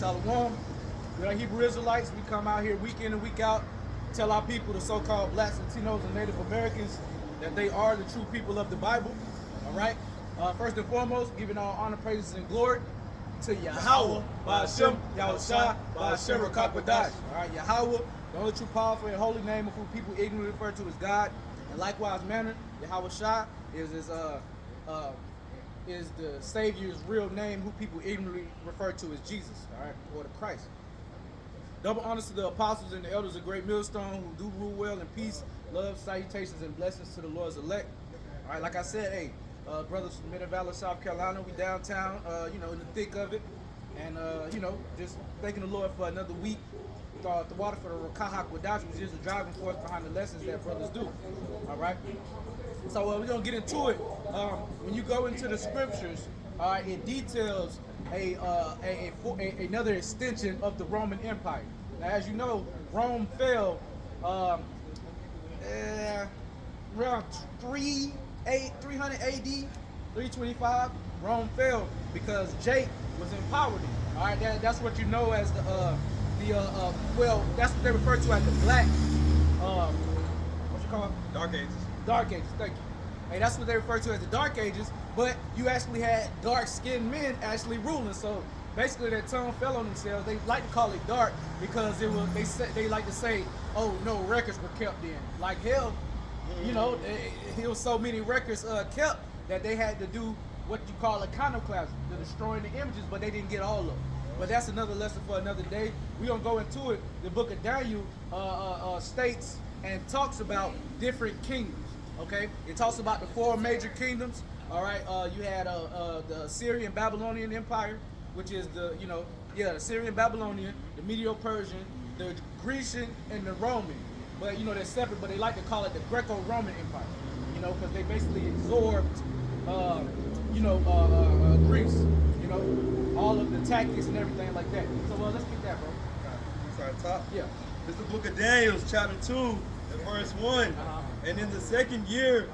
Shalom. We're Hebrew Israelites. We come out here week in and week out, tell our people, the so-called blacks, Latinos, and Native Americans, that they are the true people of the Bible. All right. First and foremost, giving all honor, praises, and glory to Yahweh, Ba'ashem, Yahushua, Ba'ashem, Rakakwadash. All right, Yahweh, the only true, powerful, and holy name of who people ignorantly refer to as God. In likewise manner, Yahushua is the Savior's real name, who people ignorantly refer to as Jesus, all right, or the Christ. Double honors to the apostles and the elders of Great Millstone, who do rule well in peace, love, salutations, and blessings to the Lord's elect. All right, like I said, hey, brothers from Middle Valley, South Carolina, we downtown, in the thick of it, and just thanking the Lord for another week. The water for the Rakahak Wadash, which is the driving force behind the lessons that brothers do. All right. So we're gonna get into it. When you go into the scriptures, all right, it details another extension of the Roman Empire. Now, as you know, Rome fell around 300 AD, 325. Rome fell because Jake was in power. All right, that's what you know as well, that's what they refer to as the black, what you call it? Dark Ages. Dark Ages, thank you. Hey, that's what they refer to as the Dark Ages, but you actually had dark-skinned men actually ruling, so basically their tongue fell on themselves. They like to call it dark because they like to say, oh, no records were kept then. Like hell, there was so many records kept that they had to do what you call iconoclasm, the destroying the images, but they didn't get all of them. But that's another lesson for another day. We're going to go into it. The book of Daniel states and talks about different kingdoms, okay? It talks about the 4 major kingdoms, all right? You had the Assyrian Babylonian Empire, which is the Assyrian Babylonian, the Medo-Persian, the Grecian, and the Roman. But, they're separate, but they like to call it the Greco-Roman Empire, because they basically absorbed, Greece, all of the tactics and everything like that. So, let's get that, bro. Start top? Yeah. This is the book of Daniel, chapter 2, and verse 1. And in the second year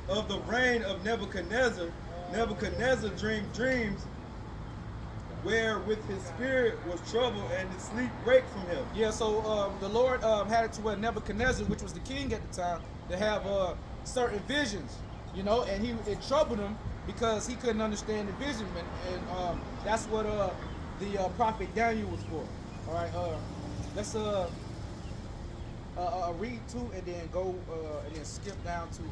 of the reign of Nebuchadnezzar, Nebuchadnezzar dreamed dreams wherewith his spirit was troubled and his sleep brake from him. Yeah, so the Lord had it to where Nebuchadnezzar, which was the king at the time, to have certain visions, and it troubled him because he couldn't understand the vision, and that's what the prophet Daniel was for. All right, let's read 2 and then go and then skip down to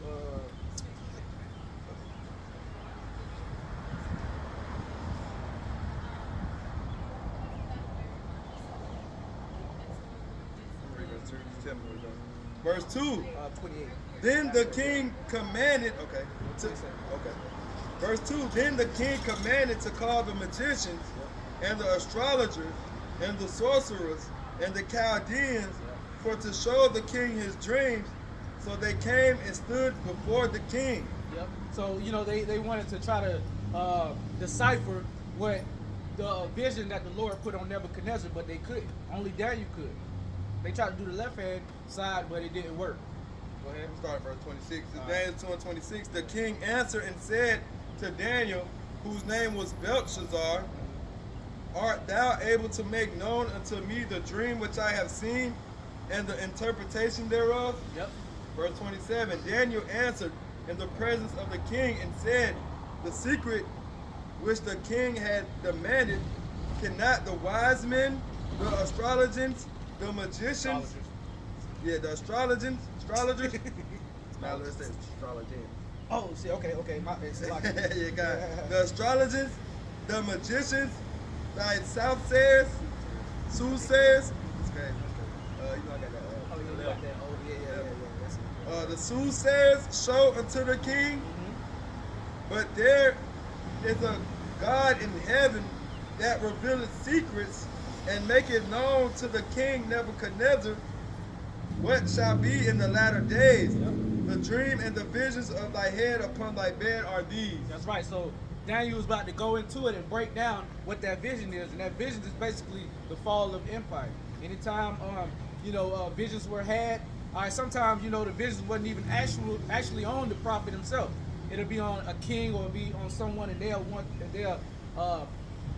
verse 2. 28. Then the king commanded. Okay. Verse 2. Then the king commanded to call the magicians and the astrologers and the sorcerers and the Chaldeans for to show the king his dreams. So they came and stood before the king. Yep. So they wanted to try to decipher what the vision that the Lord put on Nebuchadnezzar, but they couldn't. Only Daniel could. They tried to do the left hand side, but it didn't work. Go ahead. Start at verse 26. Daniel 2 and 26. The king answered and said to Daniel, whose name was Belshazzar, art thou able to make known unto me the dream which I have seen and the interpretation thereof? Yep. Verse 27. Daniel answered in the presence of the king and said, the secret which the king had demanded, cannot the wise men, the astrologers, the magicians, the astrologers, now let's say astrologians. Oh, see, okay, my yeah, got it. The astrologers, the magicians, the soothsayers, soothsayers. Okay. I got that. You got that. Oh, yeah. The soothsayers show unto the king, but there is a God in heaven that revealeth secrets and maketh known to the king Nebuchadnezzar what shall be in the latter days. Yep. The dream and the visions of thy head upon thy bed are these. That's right. So Daniel was about to go into it and break down what that vision is, and that vision is basically the fall of empire. Anytime visions were had, sometimes the visions wasn't even actually on the prophet himself. It'll be on a king or it'll be on someone, and they'll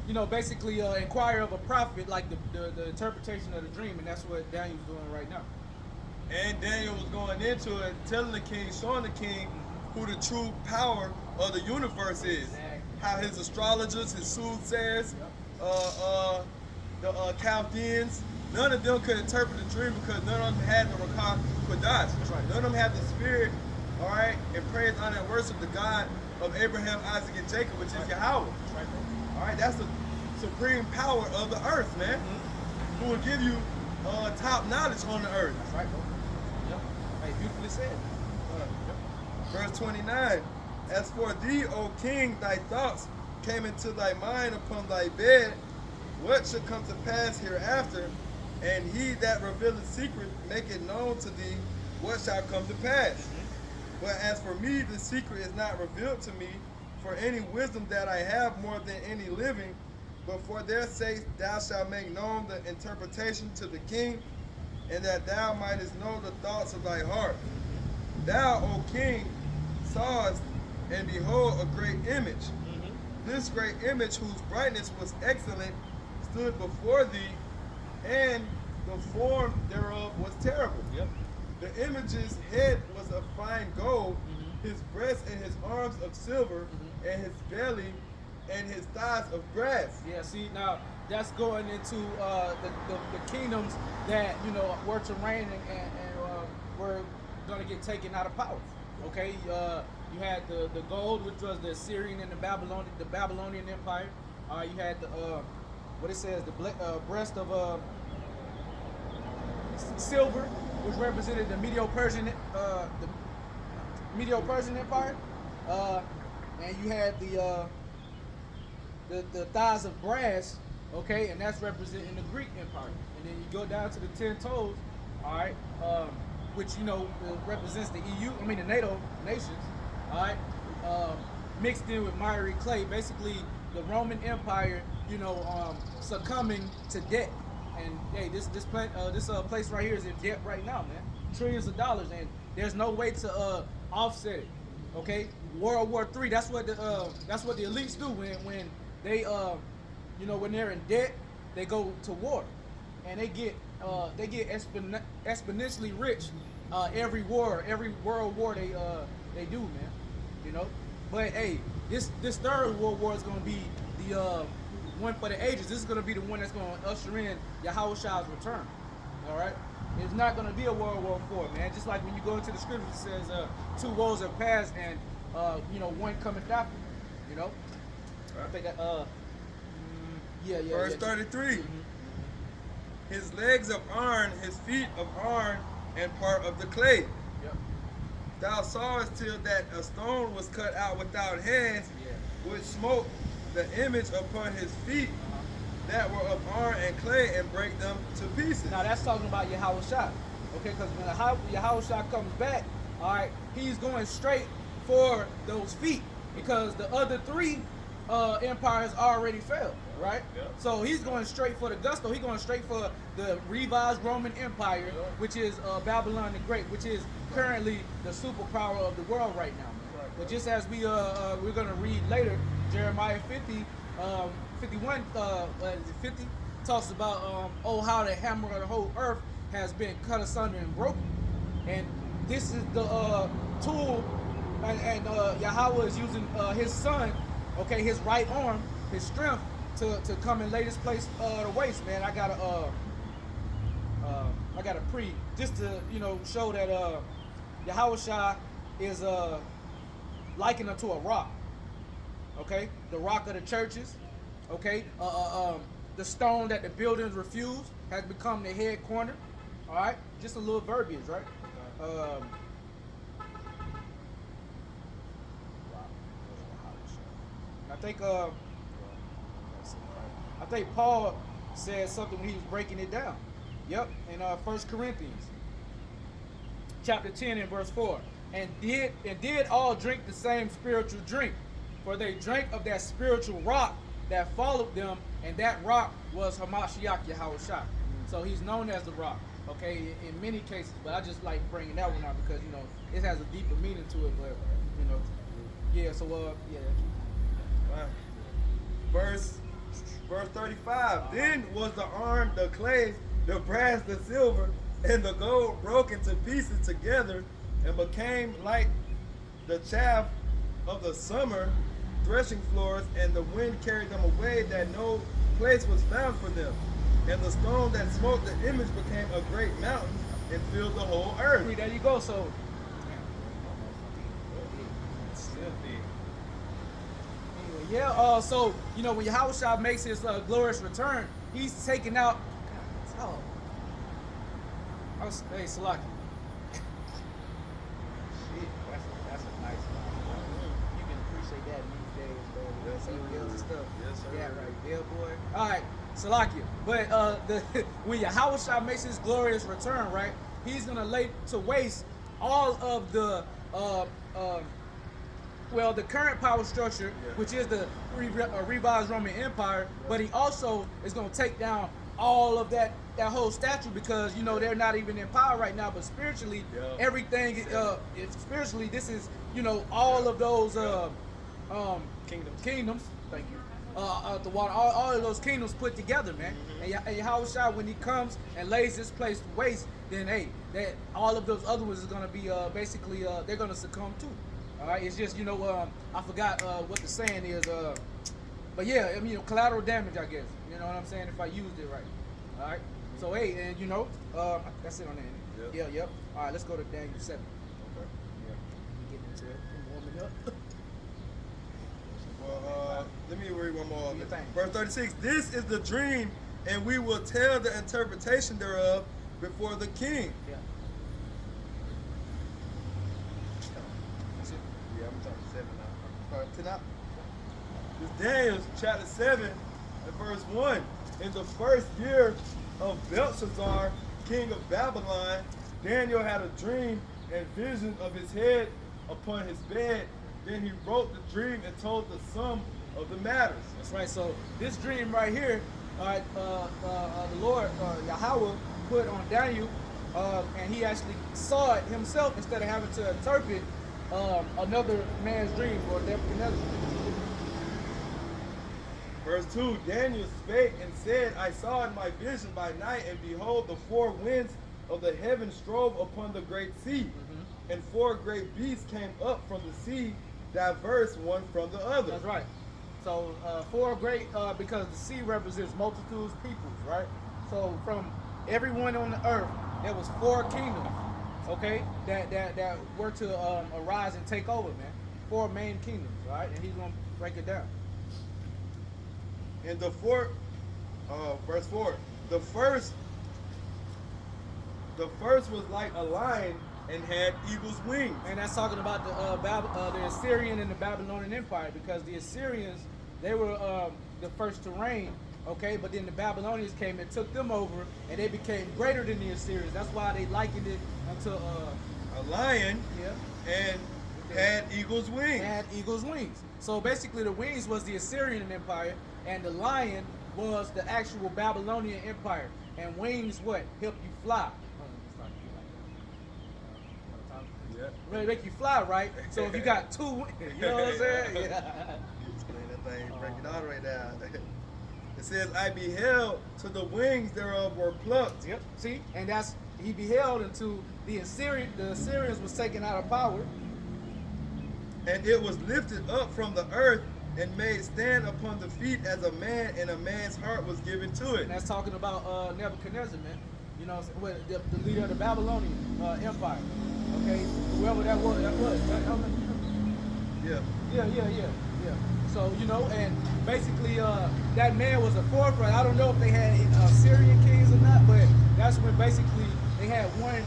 you know, basically inquire of a prophet, like the interpretation of the dream, and that's what Daniel's doing right now. And Daniel was going into it, telling the king, showing the king who the true power of the universe is. Exactly. How his astrologers, his soothsayers, the Chaldeans, none of them could interpret the dream because none of them had the Rakah Kodash. That's right. None of them had the spirit, all right, and praise, honor, and worship the God of Abraham, Isaac, and Jacob, which is Yahweh. That's right, bro. All right, that's the supreme power of the earth, man, who will give you top knowledge on the earth. That's right, bro. Yep. Hey, beautifully said. Verse 29, as for thee, O king, thy thoughts came into thy mind upon thy bed, what shall come to pass hereafter, and he that revealeth secret make it known to thee what shall come to pass. But as for me, the secret is not revealed to me, for any wisdom that I have more than any living, but for their sake thou shalt make known the interpretation to the king, and that thou mightest know the thoughts of thy heart. Thou, O king, sawest, and behold, a great image. This great image, whose brightness was excellent, stood before thee, and the form thereof was terrible. Yep. The image's head was of fine gold, his breast and his arms of silver, and his belly and his thighs of brass. Yeah, see, now that's going into the kingdoms that, you know, were to reign and were going to get taken out of power. Okay, you had the gold, which was the Assyrian and the Babylonian Empire. You had the what it says, the breast of silver, which represented the Medo-Persian Empire, and you had the thighs of brass, okay, and that's representing the Greek Empire. And then you go down to the 10 toes, all right, which, you know, represents the the NATO nations, all right, mixed in with miry clay, basically the Roman Empire, you know, succumbing to debt. And hey, this place right here is in debt right now, man. Trillions of dollars, and there's no way to offset it. Okay, World War III. That's what the elites do when they you know, when they're in debt, they go to war, and they get exponentially rich every world war they do, man. You know, but hey, this third World War is gonna be the one for the ages. This is gonna be the one that's gonna usher in Yahushua's return. All right. It's not going to be a World War IV, man. Just like when you go into the scriptures, it says 2 wars have passed and, you know, one cometh after. You know? I think that, Verse 33. His legs of iron, his feet of iron, and part of the clay. Yep. Thou sawest till that a stone was cut out without hands, which smote the image upon his feet, that were of iron and clay, and break them to pieces. Now that's talking about Yahushua, okay? Because when Yahushua comes back, all right, he's going straight for those feet because the other 3 empires already fell, right? Yep. So he's going straight for the gusto. He's going straight for the revised Roman Empire, which is Babylon the Great, which is currently the superpower of the world right now. Man. But just as we're going to read later, Jeremiah 50. 51, 50 talks about how the hammer of the whole earth has been cut asunder and broken, and this is the tool, and Yahweh is using his son, okay, his right arm, his strength to come and lay this place to waste, man. I got a pre just to, you know, show that Yahushua is likened unto a rock, okay, the rock of the churches. Okay, the stone that the buildings refuse has become the head corner. All right, just a little verbiage, right? I think Paul said something when he was breaking it down. Yep, in 1 Corinthians, chapter 10 and verse 4. And did all drink the same spiritual drink, for they drank of that spiritual rock that followed them, and that rock was Hamashiach Yahushua. So he's known as the rock, okay, in many cases, but I just like bringing that one out because, you know, it has a deeper meaning to it, but, you know, yeah, so, yeah. Wow. Verse Verse 35. Then was the iron, the clay, the brass, the silver, and the gold broken to pieces together, and became like the chaff of the summer threshing floors, and the wind carried them away, that no place was found for them. And the stone that smote the image became a great mountain and filled the whole earth. There you go. So yeah, so you know when Yahushua makes his glorious return, he's taking out. Oh, hey, Salaki. Shit, that's a nice one. You can appreciate that these days, bro. Yes, sir. Bills and stuff. Yes, sir. Yeah, right, Bill boy. All right, Salakia. But when Yahushua makes his glorious return, right, he's gonna lay to waste all of the well, the current power structure, which is the revised Roman Empire, but he also is going to take down all of that whole statue, because you know they're not even in power right now. But spiritually, everything spiritually, this is, you know, all of those kingdoms. Thank you. The water, all of those kingdoms put together, man. And Yahushua, when he comes and lays this place to waste, then hey, that all of those other ones is going to be basically they're going to succumb too. All right, it's just, you know, I forgot what the saying is, but yeah, I mean, you know, collateral damage, I guess. You know what I'm saying? If I used it right. All right. So hey, and you know, that's it on that. Yep. Yep. All right, let's go to Daniel 7. Okay. Yeah. Getting into it. I'm warming up. Well, let me read one more. Your thing. Verse 36. This is the dream, and we will tell the interpretation thereof before the king. Yeah. Yeah, I'm talking 7 now. I'm starting 10 out. This Daniel chapter 7 and verse 1. In the first year of Belshazzar, king of Babylon, Daniel had a dream and vision of his head upon his bed. Then he wrote the dream and told the sum of the matters. That's right. So this dream right here, the Lord Yahweh put on Daniel, and he actually saw it himself instead of having to interpret another man's dream or Nebuchadnezzar. Verse 2, Daniel spake and said, I saw in my vision by night, and behold, the 4 winds of the heaven strove upon the great sea, and 4 great beasts came up from the sea, diverse one from the other. That's right. So 4 great, because the sea represents multitudes, peoples, right? So from everyone on the earth, there was 4 kingdoms, okay, that were to arise and take over, man. 4 main kingdoms, right? And he's gonna break it down. And the verse 4, the first was like a lion and had eagle's wings. And that's talking about the Assyrian and the Babylonian Empire, because the Assyrians, they were the first to reign, okay? But then the Babylonians came and took them over, and they became greater than the Assyrians. That's why they likened it unto a lion, and had eagle's wings. Had eagle's wings. So basically, the wings was the Assyrian Empire, and the lion was the actual Babylonian Empire. And wings, what? Help you fly. Really make you fly, right? So if you got 2, you know what I'm saying? Yeah. Explain that thing, break it all the way down. It says, I beheld to the wings thereof were plucked. Yep. See, and that's he beheld until the Assyrians was taken out of power, and it was lifted up from the earth and made stand upon the feet as a man, and a man's heart was given to it. And that's talking about Nebuchadnezzar, man. You know, the leader of the Babylonian Empire. Okay, whoever that was. Yeah. So, you know, and basically that man was a forefront. I don't know if they had Syrian kings or not, but that's when basically they had one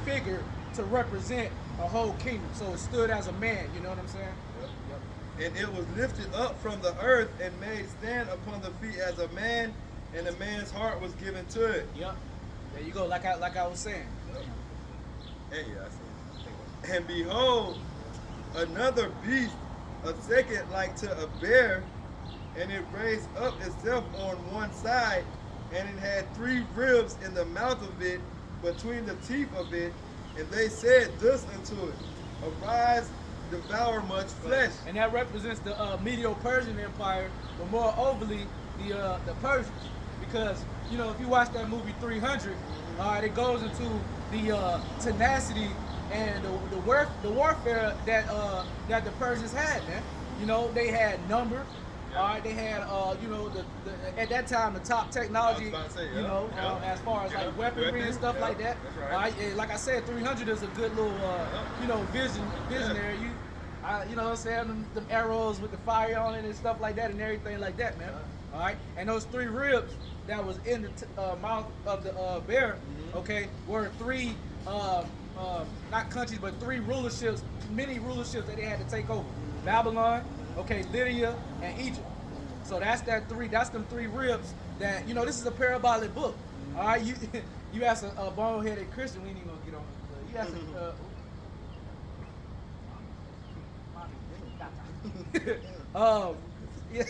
figure to represent a whole kingdom. So it stood as a man, you know what I'm saying? Yep. And it was lifted up from the earth and made stand upon the feet as a man, and a man's heart was given to it. Yep. There you go, like I was saying. Yep. Hey, yeah, I see. And behold, another beast, a second like to a bear, and it raised up itself on one side, and it had 3 ribs in the mouth of it, between the teeth of it, and they said thus unto it, Arise, devour much flesh. And that represents the Medo-Persian Empire, but more overly the Persians, because you know if you watch that movie 300, all right, it goes into the tenacity and the warfare that the Persians had, man. You know, they had numbers. All right, they had, you know, at that time the top technology, you know, as far as like weaponry and stuff like that. That's right. All right, and like I said, 300 is a good little, you know, visionary. You know what I'm saying, them arrows with the fire on it and stuff like that and everything like that, man. All right, and those 3 ribs that was in the mouth of the bear, okay, were 3, not countries, but 3 rulerships, many rulerships that they had to take over. Babylon, okay, Lydia, and Egypt. So that's them 3 ribs that, you know, this is a parabolic book. All right, you ask a bone-headed Christian, we ain't even gonna get on it. But you ask yeah.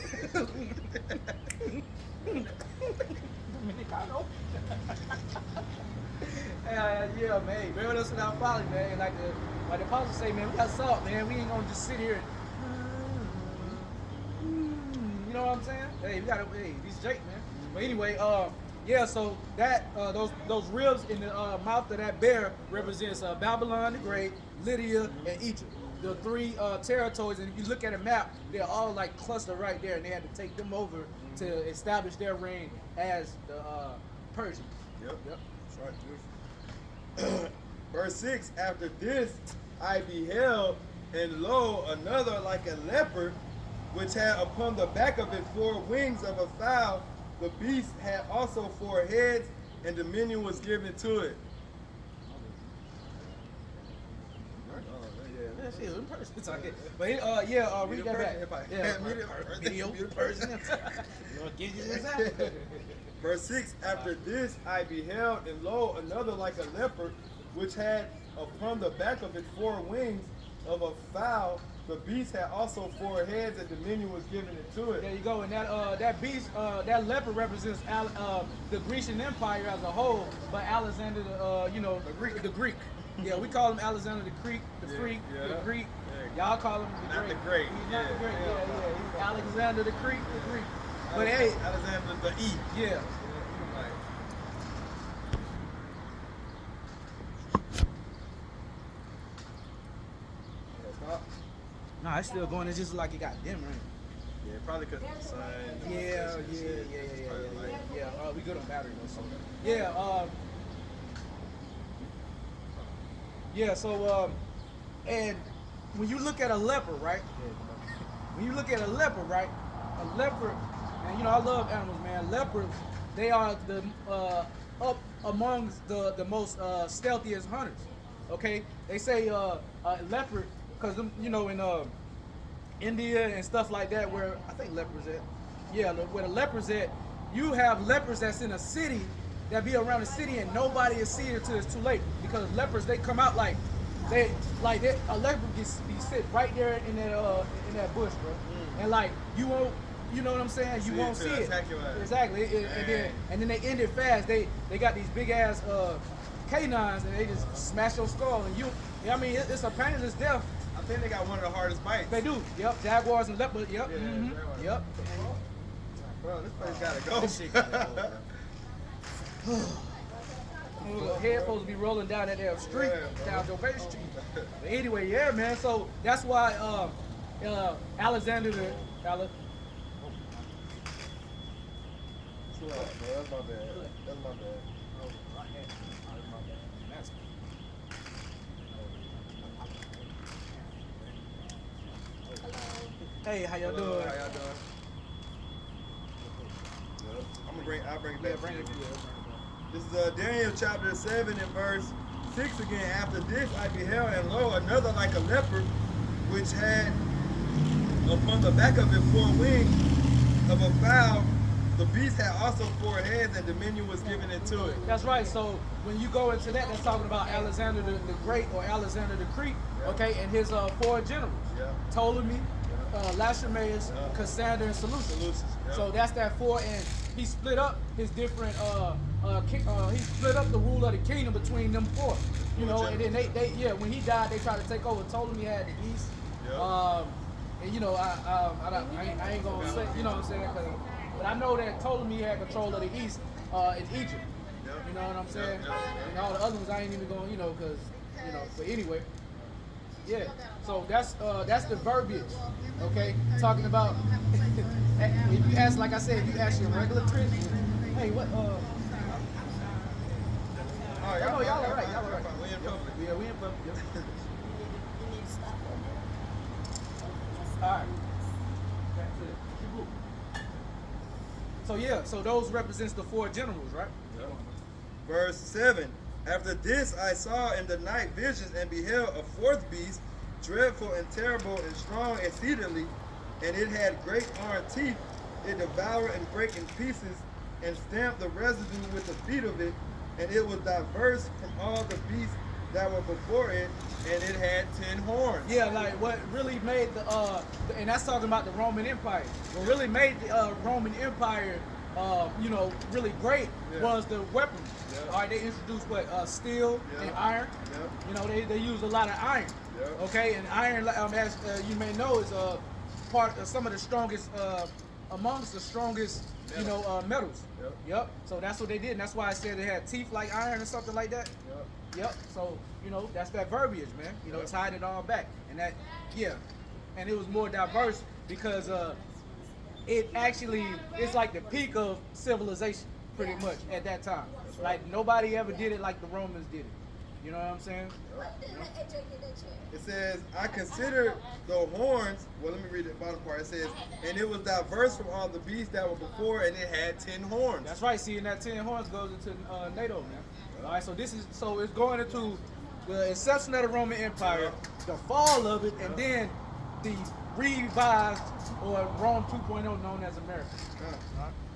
Yeah, man, bear us without folly, man. Like the apostles say, man, we got salt, man. We ain't gonna just sit here and you know what I'm saying? Hey, we gotta, these Jake, man. But anyway, yeah, so that those ribs in the mouth of that bear represents Babylon the Great, Lydia, and Egypt. The 3 territories, and if you look at a map, they're all like clustered right there, and they had to take them over to establish their reign as the Persians. Yep. That's right. Verse 6, after this I beheld, and lo, another like a leopard, which had upon the back of it 4 wings of a fowl. The beast had also 4 heads, and dominion was given to it. It's okay. But read that back. Medo-Persian. Verse 6, after this I beheld, and lo, another like a leopard, which had upon the back of it 4 wings of a fowl. The beast had also 4 heads, and dominion was given into it. There you go. And that beast, that leopard represents the Grecian Empire as a whole, but Alexander, the Greek. Yeah, we call him Alexander the Greek, the Greek. Y'all call him the Not Great. the Great. He's not the Great. Yeah. He's Alexander the Greek, the Greek. But hey, Alexander the E. yeah. Nah, it's still going. It's just like it got dimmer. Yeah, probably because of the sun. Yeah. We good on battery though. So. Yeah. So and when you look at a leopard, right? When you look at a leopard, right? A leopard, and you know I love animals, man. Leopards, they are the up amongst the most stealthiest hunters. Okay, they say a leopard, because you know in India and stuff like that, where I think leopards at. Yeah, where the leopards at, you have leopards that's in a city that be around the city and nobody is seeing it till it's too late, because leopards, they come out like a leopard be sit right there in that bush, bro, and like you won't. You know what I'm saying? You won't see it. Exactly. And then they end it fast. They got these big ass canines and they just smash your skull. And I mean, it's a painless death. I think they got one of the hardest bites. They do. Yep. Jaguars and leopards. Yep. Yeah, Yep. Bro, this place gotta go. This shit gotta go. Head supposed to be rolling down that damn street, down Joe Bay Street. But anyway, yeah, man. So that's why Alexander That's my bad. Hey, how y'all doing? I'll bring it back. Bring it. This is Daniel chapter 7 and verse 6 again. After this I beheld, and lo, another like a leopard, which had upon the back of it 4 wings of a fowl. The beast had also 4 heads, and dominion was given into it. That's right. So when you go into that, that's talking about Alexander the Great, or Alexander the Greek, okay, and his 4 generals. Ptolemy, Lachemaeus, Cassander, and Seleucus. So that's that 4, and he split up his different he split up the rule of the kingdom between them 4. You know, and then they when he died, they tried to take over. Ptolemy had the east, Yeah. And you know, I ain't gonna say, you know what I'm saying? But I know that Ptolemy had control of the east in Egypt. Yep. You know what I'm saying? Yep. And all the other ones I ain't even going, you know, because, you know. But anyway, yeah. So that's the verbiage, okay? Talking about if you ask, like I said, if you ask your regular Christian, hey, what? Oh, No, y'all all right. Y'all all right. We in public. Yeah, we in public. Yep. All right. So yeah, so those represents the 4 generals, right? Yep. Verse 7. After this I saw in the night visions and beheld a 4th beast, dreadful and terrible and strong exceedingly, and it had great iron teeth. It devoured and brake in pieces and stamped the residue with the feet of it, and it was diverse from all the beasts that were before it, and it had 10 horns. Yeah, like what really made and that's talking about the Roman Empire. What really made the Roman Empire, you know, really great was the weaponry. Yeah. All right, they introduced what steel and iron. Yeah. You know, they use a lot of iron. Yeah. Okay, and iron, as you may know, is part of some of the strongest, amongst the strongest, you know, metals. Yep. Yep. So that's what they did, and that's why I said they had teeth like iron or something like that. Yep. Yep. So, you know, that's that verbiage, man. You know, Yep. tying it all back. And that, yeah. And it was more diverse because it actually, it's like the peak of civilization, pretty much, at that time. Like, nobody ever did it like the Romans did it. You know what I'm saying? It says, I considered the horns. Well, let me read the bottom part. It says, and it was diverse from all the beasts that were before, and it had 10 horns. That's right. See, and that 10 horns goes into NATO, man. All right, so it's going into the inception of the Roman Empire, the fall of it, and then the revised or Rome 2.0 known as America.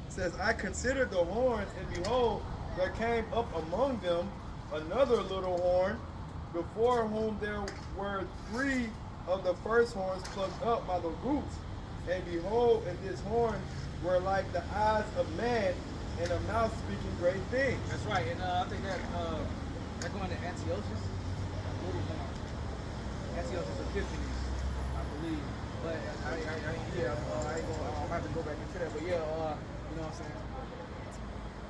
It says, I considered the horns, and behold, there came up among them another little horn, before whom there were 3 of the first horns plucked up by the roots. And behold, in this horn were like the eyes of man, and a mouth speaking great things. That's right, and I think that going to Antiochus. Antiochus Epiphanes, I believe. But I have to go back into that. But yeah, you know what I'm saying.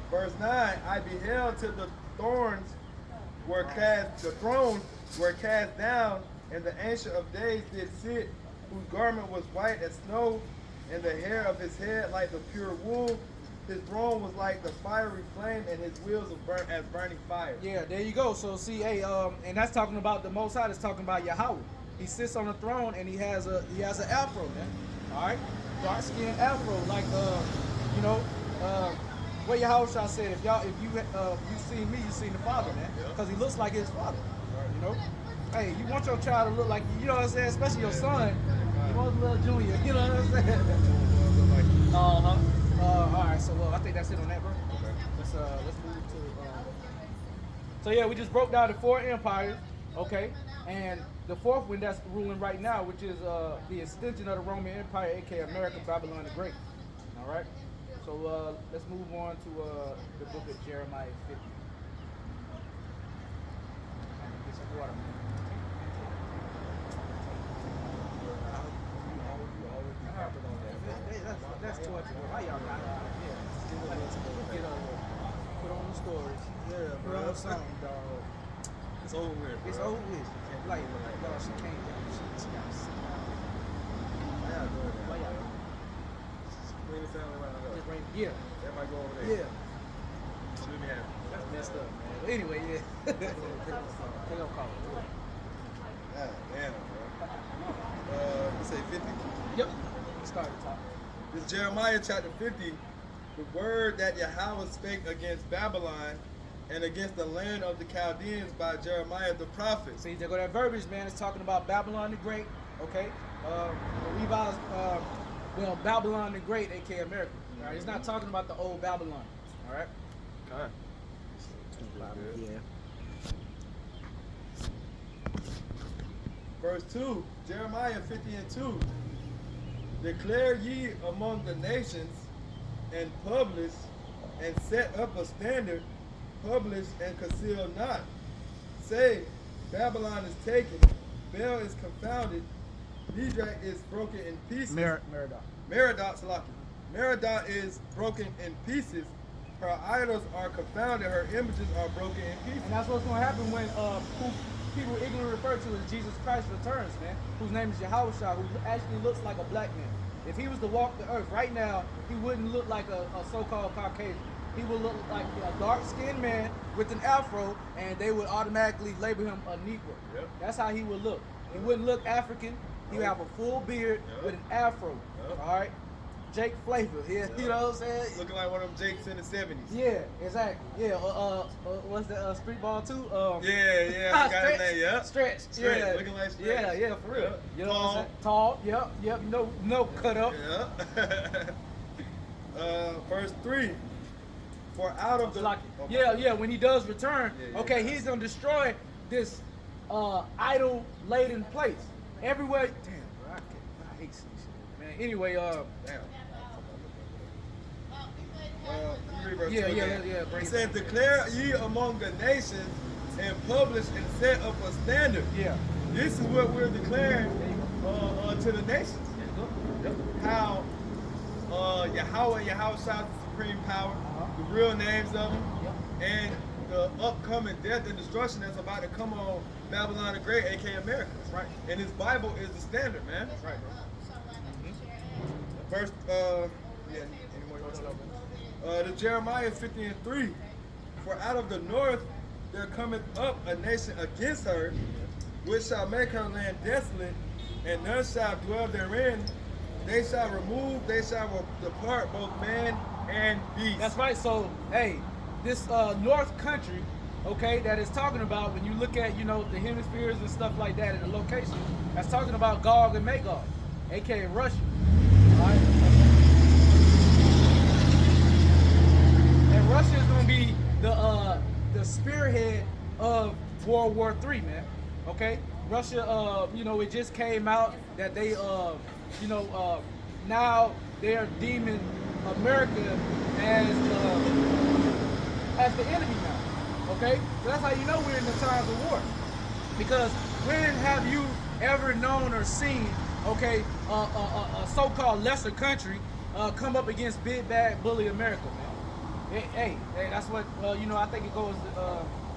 Verse 9, I beheld till the thrones were cast down, and the Ancient of Days did sit, whose garment was white as snow, and the hair of his head like the pure wool. His throne was like the fiery flame, and his wheels as burning fire. Yeah, there you go. So see, hey, and that's talking about the Most High. That's talking about Yahweh. He sits on the throne, and he has an afro, man. All right, dark skin afro, like you know, what Yahweh said. If you seen me, you seen the Father, man, because he looks like his father. You know, hey, you want your child to look like you know what I'm saying, especially your son. You want a little junior, you know what I'm saying? All right, so I think that's it on that, bro. Okay. Let's move to. So yeah, we just broke down the 4 empires, okay, and the 4th one that's ruling right now, which is the extension of the Roman Empire, aka America, Babylon the Great. All right, so let's move on to the book of Jeremiah 50. Get some water, man. That's too much. Why y'all got get put on the stories. Yeah, Put bro. on something, dog. It's over with, bro. It's over with. Like, dog, she came down. She got sick. Why y'all doing that? Why y'all? Bring the family around up. Just yeah. Everybody go over there. Yeah. Should be happy. That's messed up, man. But anyway, yeah. They gonna call it. God damn, bro. Let's say 50. Yep. Let's start at the top. This Jeremiah chapter 50, the word that Yahweh spake against Babylon and against the land of the Chaldeans by Jeremiah the prophet. See, there go that verbiage, man. It's talking about Babylon the Great, okay? The revised, Babylon the Great, aka America. All right, it's not talking about the old Babylon. All right. All right. Yeah. Verse 2, Jeremiah 50 and 2. Declare ye among the nations, and publish, and set up a standard, publish and conceal not. Say, Babylon is taken, Bel is confounded, Midrash is broken in pieces. Merodach. Merodach, Salaki. Merodach is broken in pieces. Her idols are confounded. Her images are broken in pieces. And that's what's going to happen when who people ignorantly refer to as Jesus Christ returns, man, whose name is Yahushua, who actually looks like a black man. If he was to walk the earth right now, he wouldn't look like a so-called Caucasian. He would look like a dark-skinned man with an afro, and they would automatically label him a Negro. Yep. That's how he would look. He wouldn't look African. He would have a full beard with an afro. Yep. All right? Jake Flavor. Yeah, Yep. you know what I'm saying? Looking like one of them Jakes in the 70s. Yeah, exactly. Yeah, what's that, Street Ball 2? Yeah, I forgot his name, yeah. Stretch. Stretch, Yeah. looking like Stretch. Yeah, for real. Yep. You know what I'm saying? Tall, yep, no cut up. Yeah. Verse 3. For out of the... Yeah, when he does return, Yeah, okay, yeah. he's going to destroy this idol-laden place. Everywhere. Damn, bro, I hate seeing shit. Man, anyway, Damn. You read verse 2 yeah, again. bring It it says, back. declare ye among the nations and publish and set up a standard. Yeah. This is what we're declaring There you go. to the nations. Yep. How Yahweh is the supreme power, the real names of him, Yep. and the upcoming death and destruction that's about to come on Babylon the Great, aka America. That's right. And his Bible is the standard, man. That's right, bro. Verse, any more verses? The Jeremiah 50:3. For out of the north there cometh up a nation against her, which shall make her land desolate, and none shall dwell therein. They shall remove, they shall depart, both man and beast. That's right. So, hey, this North country, okay, that is talking about when you look at, the hemispheres and stuff like that and the location, that's talking about Gog and Magog, aka Russia. All right? And Russia is going to be the spearhead of World War III, man. Okay? Russia, it just came out that they, now they're deeming America as the enemy now. Okay? So that's how you know we're in the times of war. Because when have you ever known or seen, okay, a so-called lesser country come up against big bad bully America, man? Hey, that's what, I think it goes,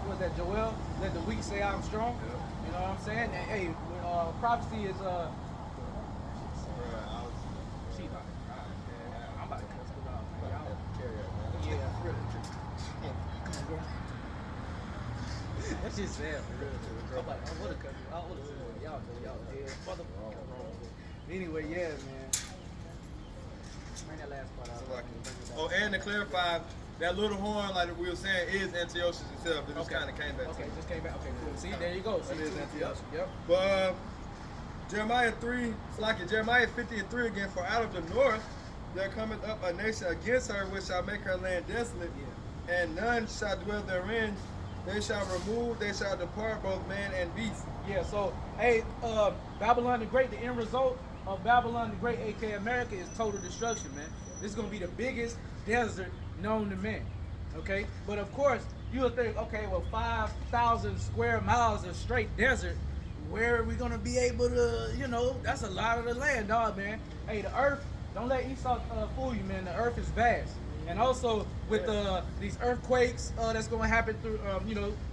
was that Joel? Let the weak say I'm strong. Yeah. You know what I'm saying? And, hey, prophecy is, I'm about to cuss it off. Yeah, really. That's just sad for real. I'm like, I would've cut you. I would've said, y'all dead. Motherfucker. Anyway, yeah, man. Bring that last part out. Oh, and to clarify, that little horn, like we were saying, is Antiochus himself. It just kind of came back. Okay, just came back. Okay, cool. See, there you go. That is Antiochus. Yep. But Jeremiah 3, it's like Jeremiah 50:3 again. For out of the north there cometh up a nation against her, which shall make her land desolate, and none shall dwell therein. They shall remove, they shall depart, both man and beast. Yeah, so, hey, Babylon the Great, the end result of Babylon the Great, aka America, is total destruction, man. This is going to be the biggest desert known to man, okay? But of course, you'll think, okay, well, 5,000 square miles of straight desert, where are we going to be able to, that's a lot of the land, dog, man. Hey, the earth, don't let Esau fool you, man. The earth is vast. And also with these earthquakes that's going to happen through,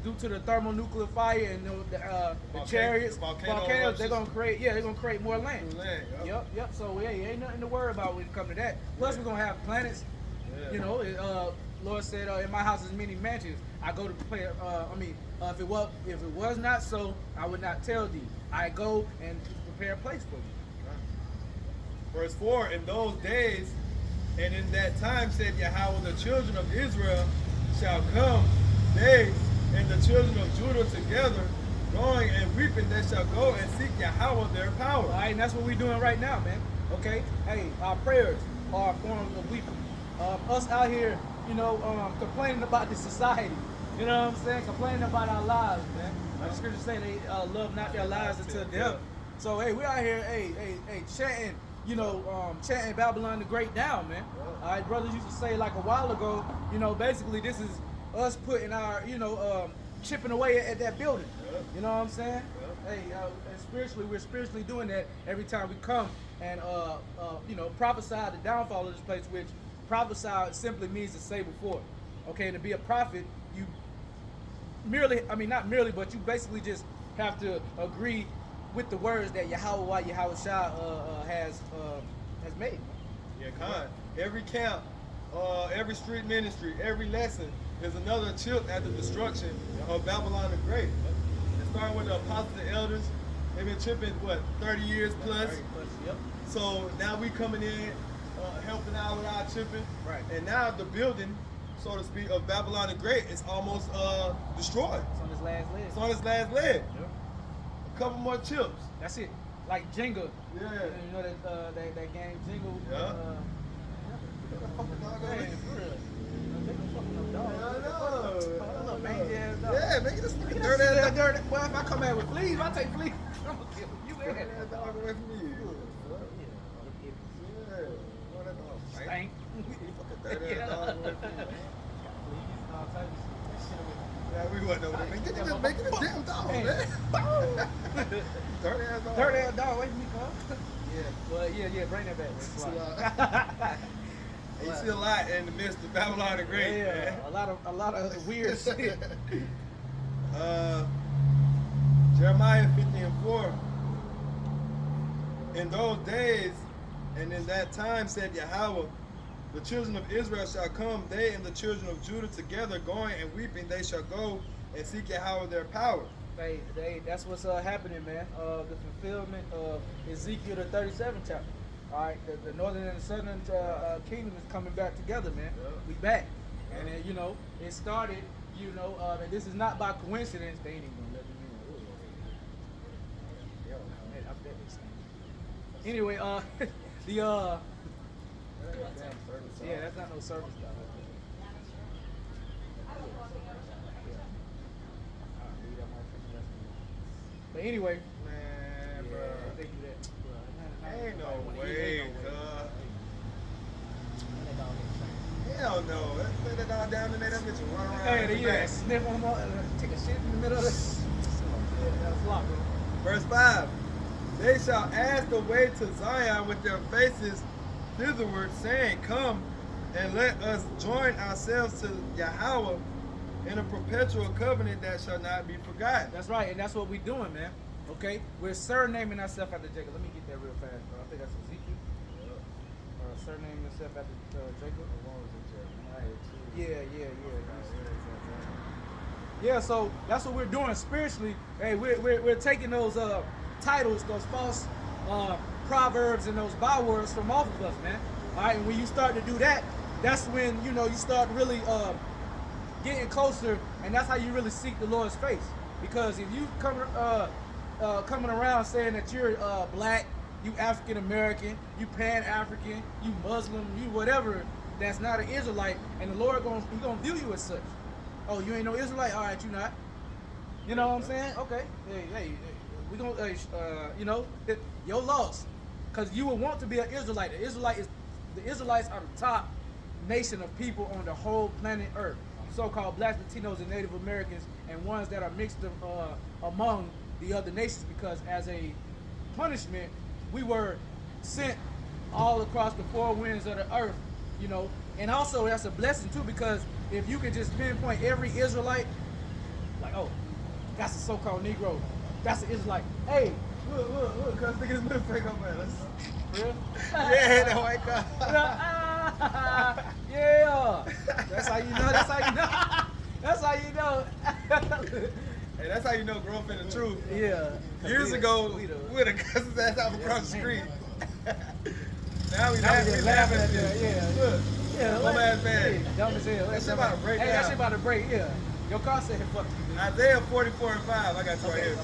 due to the thermonuclear fire and the chariots, volcanoes, they're going to create more land. Yep. So ain't nothing to worry about when it comes to that. Plus, we're going to have planets. Yeah. Lord said, in my house is many mansions. I go to prepare. If it was not so, I would not tell thee. I go and prepare a place for you. Verse 4, in those days and in that time said Yahweh, the children of Israel shall come, they and the children of Judah together, going and weeping, they shall go and seek Yahweh their power. All right, and that's what we're doing right now, man. Okay? Hey, our prayers are a form of weeping. Us out here, complaining about the society. You know what I'm saying? Complaining about our lives, man. Like the scriptures say, they love not their lives until death. So, hey, we out here, chanting, chanting Babylon the Great down, man. All right, brothers used to say like a while ago, basically this is us putting our, chipping away at that building. You know what I'm saying? Hey, and spiritually, we're spiritually doing that every time we come and prophesy the downfall of this place, which prophesy simply means to say before. Okay, to be a prophet, you not merely, but you basically just have to agree with the words that Yahweh has made. Yeah, Khan. Every camp, every street ministry, every lesson is another chip at the destruction of Babylon the Great. And starting with the apostles and elders, they've been chipping, 30 years plus? 30 plus, yep. So now we coming in, helping out with our chipping. Right. And now the building, so to speak, of Babylon the Great is almost destroyed. It's on his last leg. It's on its last leg. Yep. A couple more chips. That's it. Like Jenga. Yeah. You know that game Jenga. Yeah. Man, for real. They gonna fuck with no dog. Yeah, I know. Oh, little mangy ass dog. Yeah, make this fucking Dirty dirty ass ass dog. Boy, if I come out with fleas, I take fleas. I'm gonna kill you. Dirty ass dog away from me. Yeah. Boy, that dog Stank. Fucking dirty ass dog away from me. Yeah, we wasn't over there. Man, making this damn dog, man. Dirty ass dog. Dirty ass dog, wait for me, cuz. Yeah, well, yeah, bring that back. You see a lot in the midst of Babylon the Great, Yeah, man. a lot of weird shit. Jeremiah 50:4. In those days and in that time, said Yahweh, the children of Israel shall come, they and the children of Judah together, going and weeping, they shall go and seek Yahweh their power. That's what's happening, man. The fulfillment of Ezekiel the 37th chapter. All right, the northern and the southern kingdom is coming back together, man. Yeah. We back, and it started. And this is not by coincidence. They ain't even gonna let me in. Man, I bet they stink. Anyway, yeah, that's not no service dog. But anyway, Man, yeah, bro. they do that. Ain't no way, cuz. Hell no. Let's lay that dog down and let that bitch run around. Hey, in the yeah, back. sniff on them, take a shit in the middle of this. Yeah, that's locked, bro. Verse 5. They shall ask the way to Zion with their faces thitherward, saying, Come and let us join ourselves to Yahweh in a perpetual covenant that shall not be forgotten. That's right, and that's what we're doing, man. Okay, we're surnaming ourselves after Jacob. Let me get that real fast, bro. I think that's Ezekiel. Surnaming yourself after Jacob. Yeah. Yeah, so that's what we're doing spiritually. Hey, we're taking those titles, those false proverbs and those bywords from off of us, man. All right, and when you start to do that, that's when you start really getting closer, and that's how you really seek the Lord's face. Because if you coming around saying that you're black, you African American, you Pan African, you Muslim, you whatever, that's not an Israelite, and the Lord He gonna view you as such. Oh, you ain't no Israelite? All right, you not. You know what I'm saying? Okay. Hey, we gonna your loss, because you will want to be an Israelite. The Israelites are the top nation of people on the whole planet Earth. So-called blacks, Latinos, and Native Americans, and ones that are mixed among the other nations, because as a punishment, we were sent all across the four winds of the earth, and also that's a blessing too, because if you can just pinpoint every Israelite, like, oh, that's a so-called Negro, that's an Israelite. Hey, Look, cuz niggas little fake up, man. real? Yeah, that white guy. Yeah, that's how you know. That's how you know. Hey, that's how you know growth in the truth. Yeah. Years ago, we'd have cussed his ass out across the street. Now we Now laughing at that, this. yeah. Look, Yeah, bum ass man. Dumb as hell. That shit about to break Hey, that down. shit about to break, yeah. Your car said fuck you, dude. Isaiah 44:5, I got you right here.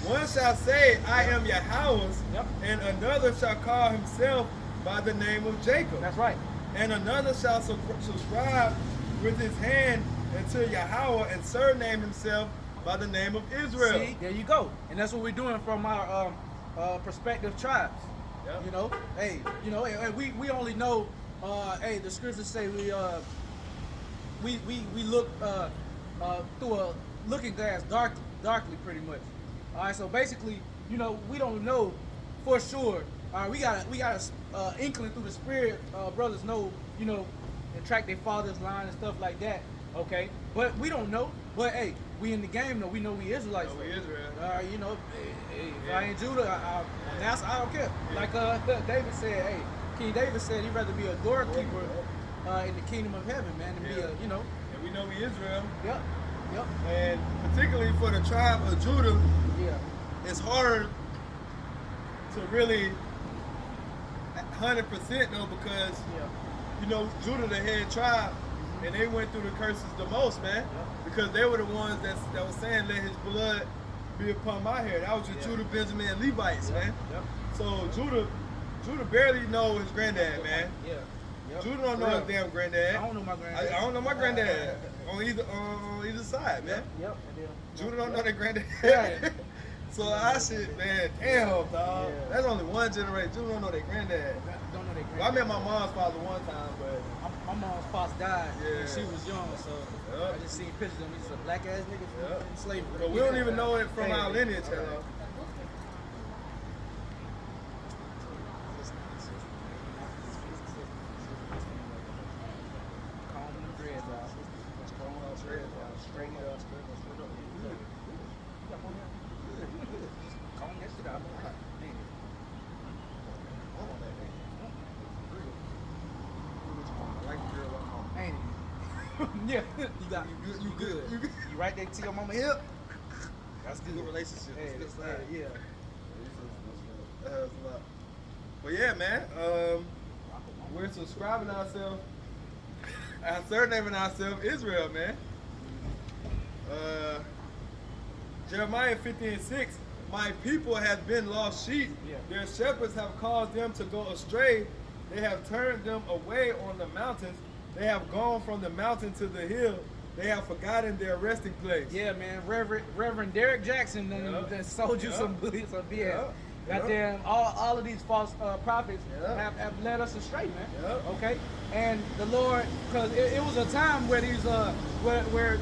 One shall say, I am Yahweh's, Yep. and another shall call himself by the name of Jacob. That's right. And another shall subscribe with his hand unto Yahweh and surname himself by the name of Israel. See, there you go. And that's what we're doing from our prospective tribes. Yep. Hey, and we only know, hey, the scriptures say we look through a looking glass darkly pretty much. All right, so basically, you know, we don't know for sure. All right, we got a inkling through the spirit. Brothers know, you know, and track their father's line and stuff like that. Okay, but we don't know. But hey, we in the game though. We know we Israelites. We Israel. You know, hey, if I ain't Judah, I don't care. Like David said, hey, King David said he'd rather be a doorkeeper in the kingdom of heaven, man, than be a, you know. And we know we Israel. Yep. And particularly for the tribe of Judah, it's hard to really 100% know because you know Judah the head tribe, and they went through the curses the most, man, because they were the ones that was saying let his blood be upon my head. That was just Judah, Benjamin, and Levites, man. So Judah barely know his granddad, man. Judah don't know his damn granddad. I don't know my granddad. I don't know my granddad on either side, man. Judah don't know their granddad. So I said, man, damn, dog. Yeah. That's only one generation. Judah don't know their granddad. Don't know their granddad. Well, I met my mom's father one time, but my mom's father died when she was young, so I just seen pictures of him. He's a black ass nigga from slavery. But we don't even know it from our lineage, hello. Yeah, you good. You right there to your mama hip. That's good. Good relationship. Hey, Good side. yeah. But yeah, man, we're subscribing ourselves, surnaming ourselves Israel, man. Jeremiah 15:6, my people have been lost sheep. Their shepherds have caused them to go astray. They have turned them away on the mountains. They have gone from the mountain to the hill. They have forgotten their resting place. Yeah, man. Reverend Derek Jackson done sold you some BS. Goddamn, all of these false prophets have led us astray, man. Okay, and the Lord, because it was a time where these where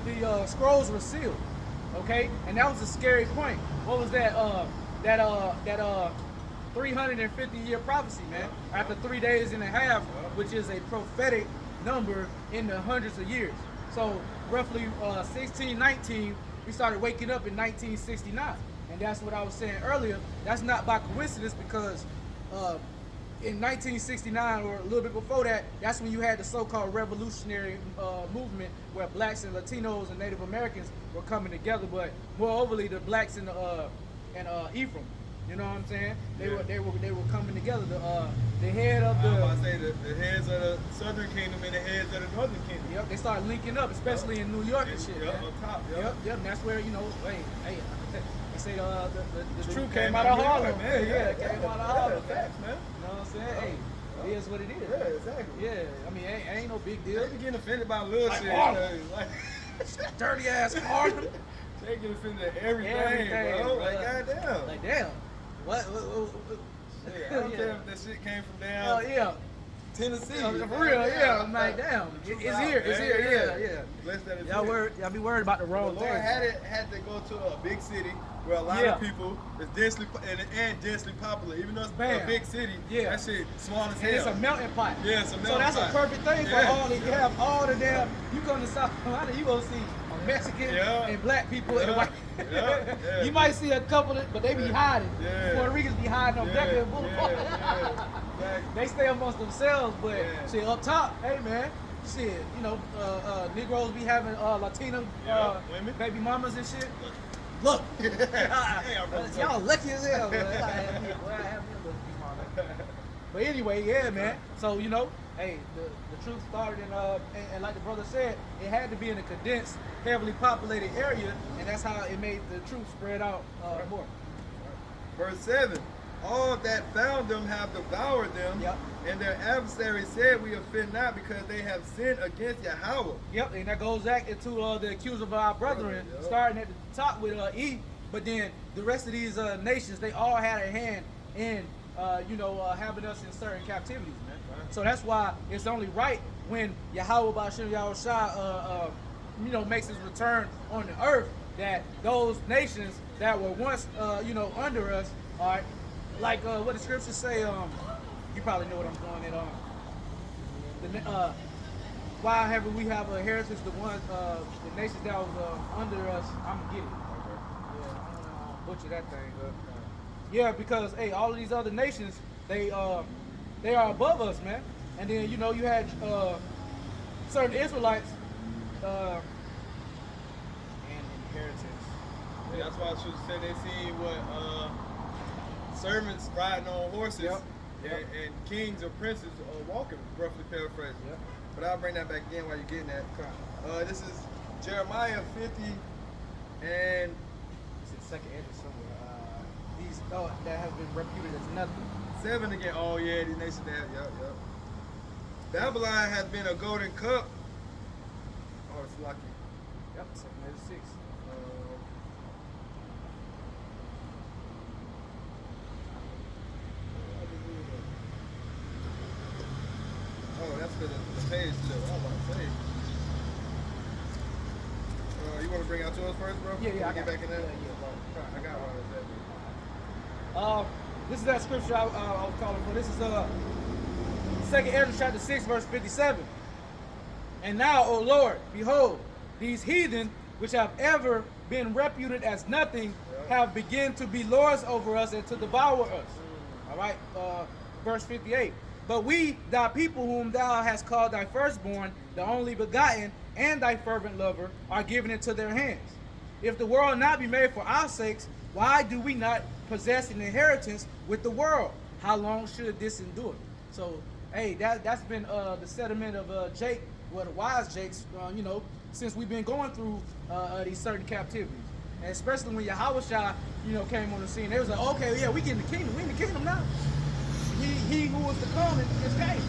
the scrolls were sealed. Okay, and that was a scary point. What was that? That 350-year prophecy, man. After 3 days and a half, which is a prophetic number in the hundreds of years. So roughly 1619, we started waking up in 1969, and that's what I was saying earlier. That's not by coincidence because in 1969 or a little bit before that, that's when you had the so-called revolutionary movement where blacks and Latinos and Native Americans were coming together, but more overly the blacks and Ephraim. You know what I'm saying? They were coming together. The head of the I was about to say the heads of the Southern Kingdom and the heads of the Northern Kingdom. Yep, they started linking up, especially in New York and shit. Yep, on top. Yep, and that's where, you know, hey, they say the truth came out of Harlem. Man, it came out of Harlem. Facts, man. You know what I'm saying? Hey, it is what it is. Yeah, exactly. Yeah, I mean, ain't no big deal. They be getting offended by little Like shit. Harlem. Like, dirty ass Harlem. they get offended at everything, bro. Like, goddamn. Like, damn. What? I don't care if that shit came from down Tennessee. For real, I'm like, damn. It's here, yeah. Blessed that it's Y'all be worried about the wrong the thing. Lord had to go to a big city where a lot of people is densely and densely popular. Even though it's a big city, that shit small as hell. And it's a melting pot. Yeah, it's a melting pot. So that's a perfect thing for all the, you have all the damn, you come to South Carolina, you gonna see Mexican and black people and white. You might see a couple, but they be hiding. Puerto Ricans be hiding on Deccan Boulevard. They stay amongst themselves, but shit up top, hey man, shit, you know, Negroes be having Latino baby mamas and shit. Look, y'all lucky as hell. But anyway, yeah, man. So you know, hey, the truth started in and like the brother said, it had to be in a condensed, heavily populated area, and that's how it made the truth spread out more. Verse 7. All that found them have devoured them, and their adversaries said, we offend not because they have sinned against Yahweh. Yep, and that goes back into the accuser of our brethren, starting at the top with E, but then the rest of these nations, they all had a hand in, having us in certain captivities, man. So that's why it's only right when Yahweh Ba'ashem Yahushua, makes his return on the earth, that those nations that were once, under us, all right, like what the scriptures say, you probably know what I'm going at, why haven't we have a heritage, the nations that was under us, I'm gonna get it. Yeah, I'm gonna butcher that thing, but yeah, because hey, all of these other nations, they are above us, man. And then you had certain Israelites and inheritance. Yeah, that's why I should say they seen what servants riding on horses, Yep. And kings or princes walking, roughly paraphrasing. Yep. But I'll bring that back again while you're getting that. This is Jeremiah 50 and It's in second Ezra somewhere. These that have been reputed as nothing. 7 again. Oh yeah, these nations have. Yep. Babylon has been a golden cup. Oh, it's lucky. Yep, second Ezra 6. Oh, that's for the page flip. I was about to say. You want to bring out yours first, bro? Yeah, I get back in there. Yeah, I got one. This is that scripture I was calling for. This is second Ezra chapter 6, verse 57. And now, O Lord, behold, these heathen, which have ever been reputed as nothing, have begun to be lords over us and to devour us. All right, verse 58. But we, thy people whom thou hast called thy firstborn, the only begotten, and thy fervent lover, are given into their hands. If the world not be made for our sakes, why do we not possess an inheritance with the world? How long should this endure? So, hey, that's been the sentiment of Jake, well, the wise Jakes, since we've been going through these certain captivities. And especially when Yahushua, came on the scene, they was like, okay, yeah, we get in the kingdom. We in the kingdom now. He who was to come is came.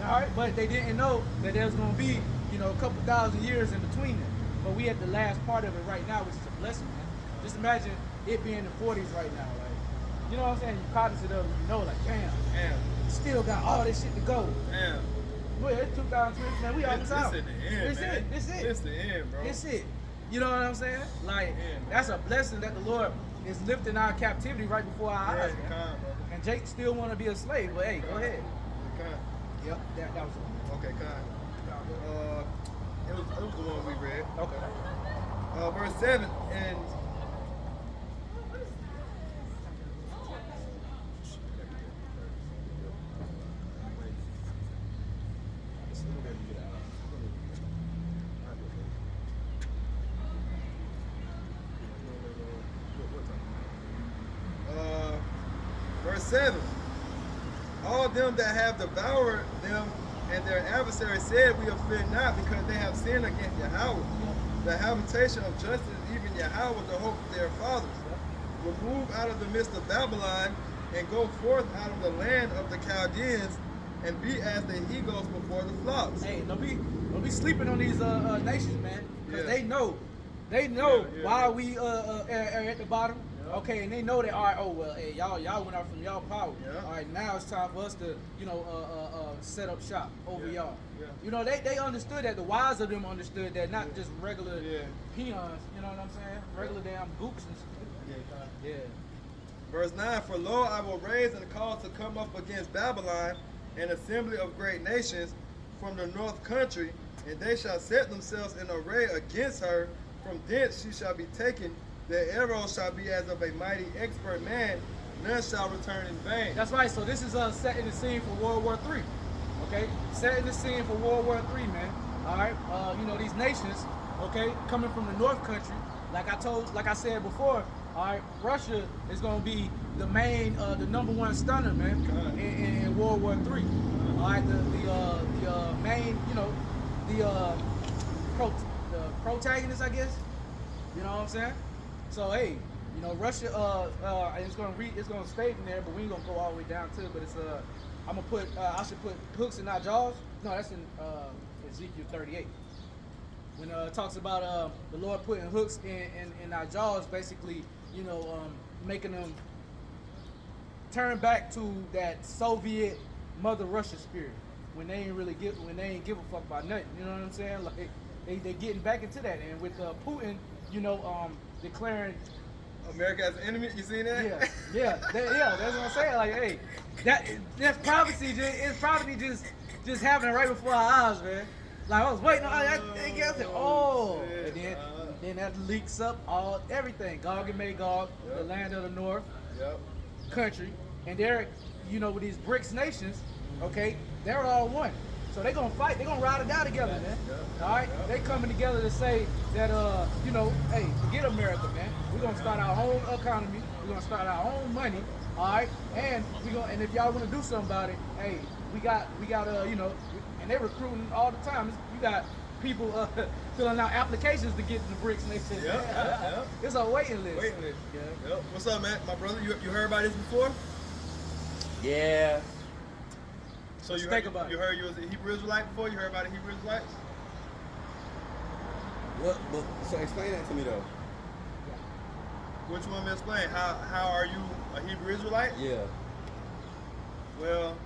All right, but they didn't know that there was going to be, a couple thousand years in between them. But we at the last part of it right now, which is a blessing, man. Just imagine it being the 40s right now, like, you know what I'm saying? You're cognizant of it, like, damn, still got all this shit to go. Damn. Well, it's 2020, man. We almost out. This in the end, This man. it. This it. This the end, bro. This it. You know what I'm saying? Like, that's a blessing that the Lord is lifting our captivity right before our eyes, man. Kind, bro. And Jake still want to be a slave, but hey, go ahead. Kind. Yep, that was it. Okay, kind. It was the one we read. Okay. Verse 7 and verse 7. All them that have devoured them and their adversaries said, we offend not, because they have sinned against Yahweh. The habitation of justice, even Yahweh, the hope of their fathers. Remove out of the midst of Babylon, and go forth out of the land of the Chaldeans, and be as the eagles before the flocks. Hey, don't be sleeping on these nations, man, because they know why we are at the bottom. Okay, and they know that, all right, oh, well, hey, y'all went out from y'all power. All right, now it's time for us to, set up shop over y'all. They understood that. The wise of them understood that, not just regular peons, you know what I'm saying? Regular damn gooks and stuff. Yeah. Verse 9, for lo, I will raise and cause to come up against Babylon an assembly of great nations from the north country, and they shall set themselves in array against her. From thence she shall be taken. Their arrows shall be as of a mighty expert man. None shall return in vain. That's right. So this is setting the scene for World War III. Okay, setting the scene for World War III, man. All right. These nations, okay, coming from the north country. Like I said before. All right, Russia is going to be the main, the number one stunner, man, in World War III. All right, the main, the protagonist, I guess. You know what I'm saying? So hey, Russia, it's gonna stay in there, but we ain't gonna go all the way down to it. But it's I should put hooks in our jaws. No, that's in Ezekiel 38. When it talks about the Lord putting hooks in our jaws, basically, making them turn back to that Soviet Mother Russia spirit when they ain't give a fuck about nothing. You know what I'm saying? Like they getting back into that, and with Putin declaring. America as an enemy. You seen that? That's what I'm saying. Like, hey, that's prophecy. It's prophecy just happening right before our eyes, man. Like I was waiting on that. I said, Shit, and then that leaks up everything. Gog and Magog, the land of the north country, and they're with these BRICS nations. Okay, they're all one. So they're gonna fight. They're gonna ride or die together, man. All right, they coming together to say that hey, forget America, man. We're gonna start our own economy. We're gonna start our own money. All right, and and if y'all wanna do something about it, hey, we got and they're recruiting all the time. You got people filling out applications to get in the BRICS nation. It's a waiting list. Yep. What's up, man? My brother, you heard about this before? Yeah. So you Think about it. You heard you was a Hebrew Israelite before? You heard about the Hebrew Israelites? What? So explain that to me though. What you want me to explain? How are you a Hebrew Israelite? Yeah. Well,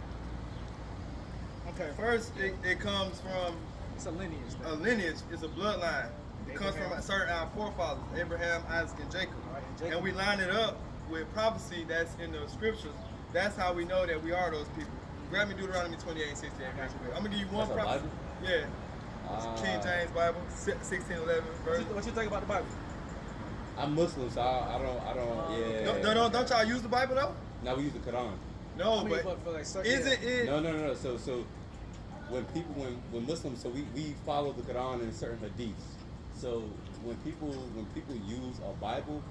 Okay. first it comes from It's a lineage. a lineage. It's a bloodline. It comes from our forefathers, Abraham, Isaac, and Jacob. Right, and Jacob. And we line it up with prophecy that's in the scriptures. That's how we know that we are those people. Grab me Deuteronomy 28 and 68. real quick. I'm gonna give you one That's a prophecy. Bible? Yeah. King James Bible, 1611 version. What you think about the Bible? I'm Muslim, so I don't. Yeah. Don't y'all use the Bible though? Now we use the Quran. No, I mean, but for like isn't it? No. So when Muslims, so we follow the Quran and certain hadiths. So when people use a Bible,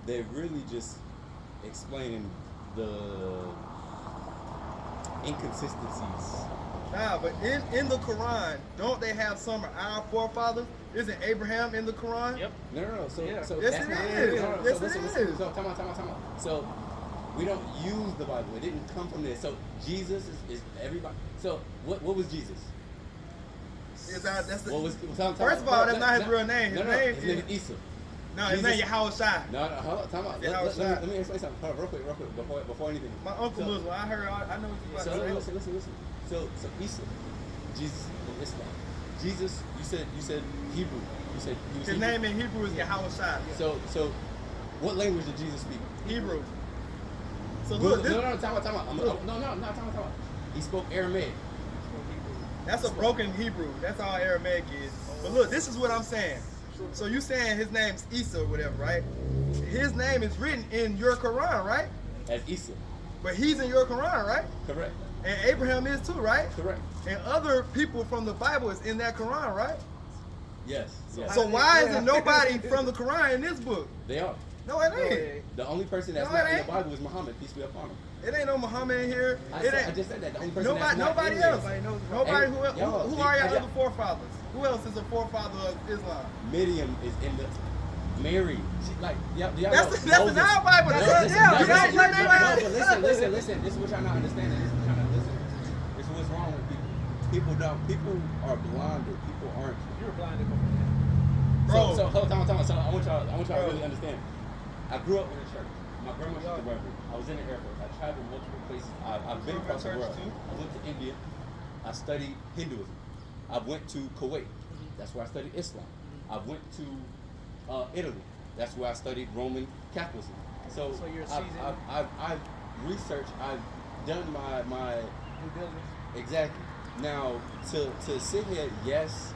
they're really just explaining the inconsistencies. Nah, but in the Quran, don't they have some of our forefathers? Isn't Abraham in the Quran? Yep. No. So Yeah. so Yes, that's it not is. no. Yes, So it listen. is. So time out. So we don't use the Bible. It didn't come from there. So Jesus is everybody. So what was Jesus? That's the, What was first of all, that's not his real name. His name is is Isa. no, his name Yahweh Shai. No, hold on, time out. Yeah, Let me explain something. Hold on, real quick, before anything. My uncle Muslim. I know what you're So about to say. listen. So Isa, Jesus in Islam. Jesus, you said Hebrew. You said he was His Hebrew. name in Hebrew is Yahweh Shai. So what language did Jesus speak? Hebrew. So No, look, this, time out. Time out. He spoke Aramaic. that's a broken Hebrew. That's all Aramaic is. But look, this is what I'm saying. So you saying his name's Isa or whatever, right? His name is written in your Quran, right? As Isa. But he's in your Quran, right? Correct. And Abraham is too, right? Correct. And other people from the Bible is in that Quran, right? Yes. So why isn't nobody from the Quran in this book? They are. No, it ain't. The only person that's No, not it in the ain't. Bible is Muhammad. Peace be upon him. It ain't no Muhammad in here. I It ain't. just said that. The only person that's Nobody not else. in there. Nobody Hey, who y'all, who are your y'all- other forefathers? Who else is a forefather of Islam? Miriam is in the Mary. She, like, y'all That's know, the Moses. our Bible. No, That's listen, yeah, no, you listen, got no, but listen. This is what y'all not understanding. This is what's wrong with people. People are blinded. People aren't. You're blinded. Bro. So hold on. So I want y'all to Bro. really understand. I grew up in a church. My grandma used to work. I was in the Air Force. I traveled multiple places. I've been across the world. I went to India. I studied Hinduism. I went to Kuwait. That's where I studied Islam. I went to Italy. That's where I studied Roman Catholicism. So you're a seasoned- I've researched. I've done my Due diligence. exactly. Now to sit here, yes,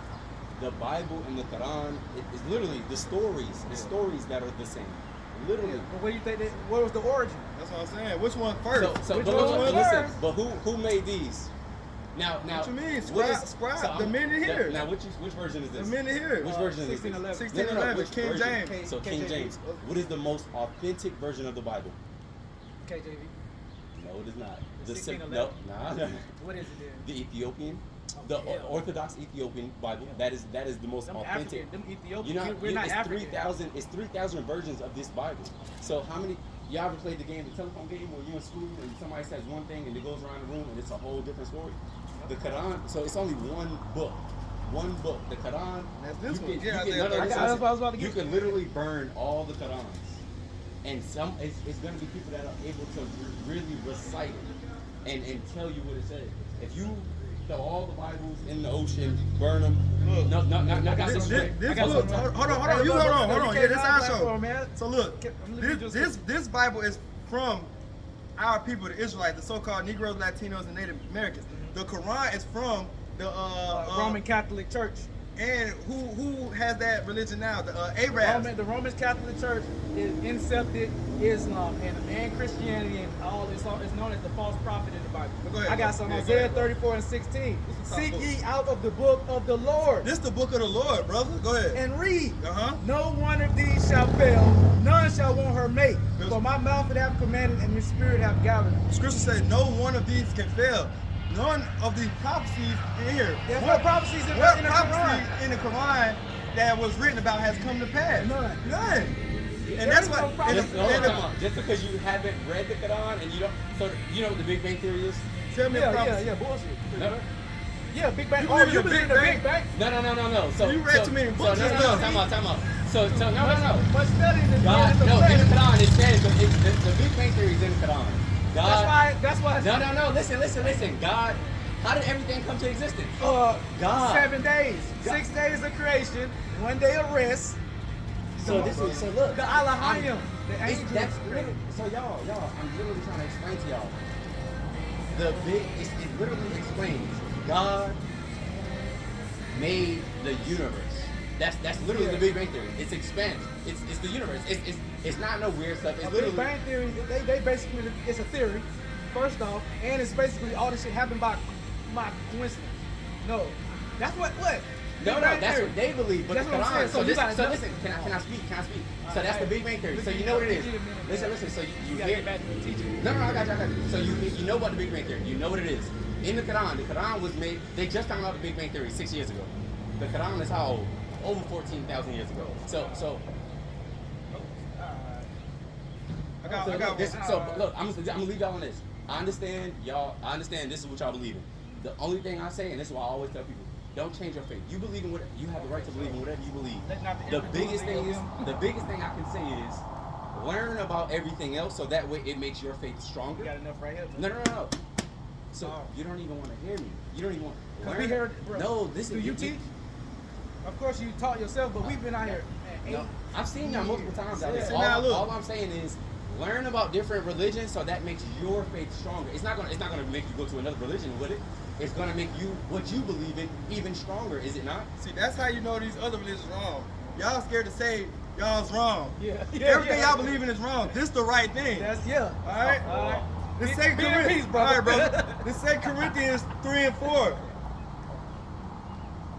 the Bible and the Quran is literally the stories that are the same. Literally. But what do you think? What was the origin? That's what I'm saying. Which one first? So Which but, one but was listen, first? but who made these? Now What you mean? what Scribe, so the I'm- men in here. Now which version is The this? men in here. Which version is this? 1611. 1611, which King version? James. So King James. What is the most authentic version of the Bible? KJV. No, it is not. The sim- 1611? no, nah. What is it then? The Ethiopian, the hell. Orthodox Ethiopian Bible. That is the most Them authentic. African, them Ethiopians. You know, we're not it's African. 3,000. It's 3,000 versions of this Bible. So how many? Y'all ever played the game, the telephone game, where you're in school and somebody says one thing and it goes around the room and it's a whole different story? The Quran. So it's only one book. One book. The Quran. That's this you one. can- Yeah, you can- no, no, I listen, got- that's what I was about to You get can literally burn all the Qurans, and it's going to be people that are able to really recite it and tell you what it says. If you throw all the Bibles in the ocean, burn them. Look, No, not This this book, hold on. You hold on. Yeah, this our show. Platform, man. So look, I'm gonna leave you this Bible is from our people, the Israelites, the so-called Negroes, Latinos, and Native Americans. The Quran is from the Roman Catholic Church. And who has that religion now? The Arabs. The Roman Catholic Church is incepted Islam and Christianity and all. It's known as the false prophet in the Bible. Go ahead, I got bro. some Yeah, go Isaiah ahead, bro. 34 and 16. This is a Seek tough ye book. out of the book of the Lord This the book of the Lord, brother. Go ahead. and read. Uh-huh. No one of these shall fail, none shall want her mate. Yes. For my mouth it hath commanded, and his spirit hath gathered. The scripture says no one of these can fail. None of these prophecies in here. There's no prophecies in What the prophecy Quran. in the Quran that was written about has come to pass? None. None. There And that's is what. no prophecy. Just because you haven't read the Quran and you don't, so you know what the Big Bang Theory is? Tell me a prophecy. bullshit. No. Yeah, Big Bang. You believe in you the believe in Big the Bang? Big Bang? No. So You read too many books So and no, stuff. time out. So no. But studying the God, the no, in the planet. Quran it says the Big Bang Theory is in the Quran. God. That's why. No. Listen. God, how did everything come to existence? God. 7 days, God. 6 days of creation, 1 day of rest. So look. The Alahayim, the It's- angels. that's literally, so y'all, I'm literally trying to explain to y'all. It literally explains God made the universe. That's literally the Big Bang Theory. It's expansion. It's the universe. It's not no weird stuff. It's A Big literally Bang Theory, they basically, it's a theory, first off, and it's basically all this shit happened by coincidence. No, that's what? No, Big Bang that's Theory. what they believe, but That's the what I'm Quran. saying. So you gotta know- Listen, can I speak? So that's the Big Bang Theory. So you know what it is. Listen. So you You gotta hear? get back to the teaching. No, I got you. So you know about the Big Bang Theory. You know what it is. In the Quran was made. They just found out the Big Bang Theory 6 years ago. The Quran is how old? Over 14,000 years ago. So I got this, one. so look, I'm gonna leave y'all on this. I understand y'all. I understand this is what y'all believe in. The only thing I say, and this is why I always tell people, don't change your faith. You believe in what you have the right to believe in whatever you believe. The biggest thing I can say is learn about everything else, so that way it makes your faith stronger. You got enough right here. No. So you don't even want to hear me. You don't even want. Cause we heard, bro. No, this Do is you teach? Of course you taught yourself, but we've been out here. No, I've seen y'all multiple times out there. Yeah. Now look. All I'm saying is learn about different religions, so that makes your faith stronger. It's not gonna make you go to another religion with it. It's gonna make you what you believe in even stronger, is it not? See, that's how you know these other religions wrong. Y'all scared to say y'all's wrong. Yeah. Everything y'all believe in is wrong. This the right thing. That's All right. All right. This Be- Second be in Corinthians, peace, brother. All right, brother. This 2 Corinthians 3 and 4.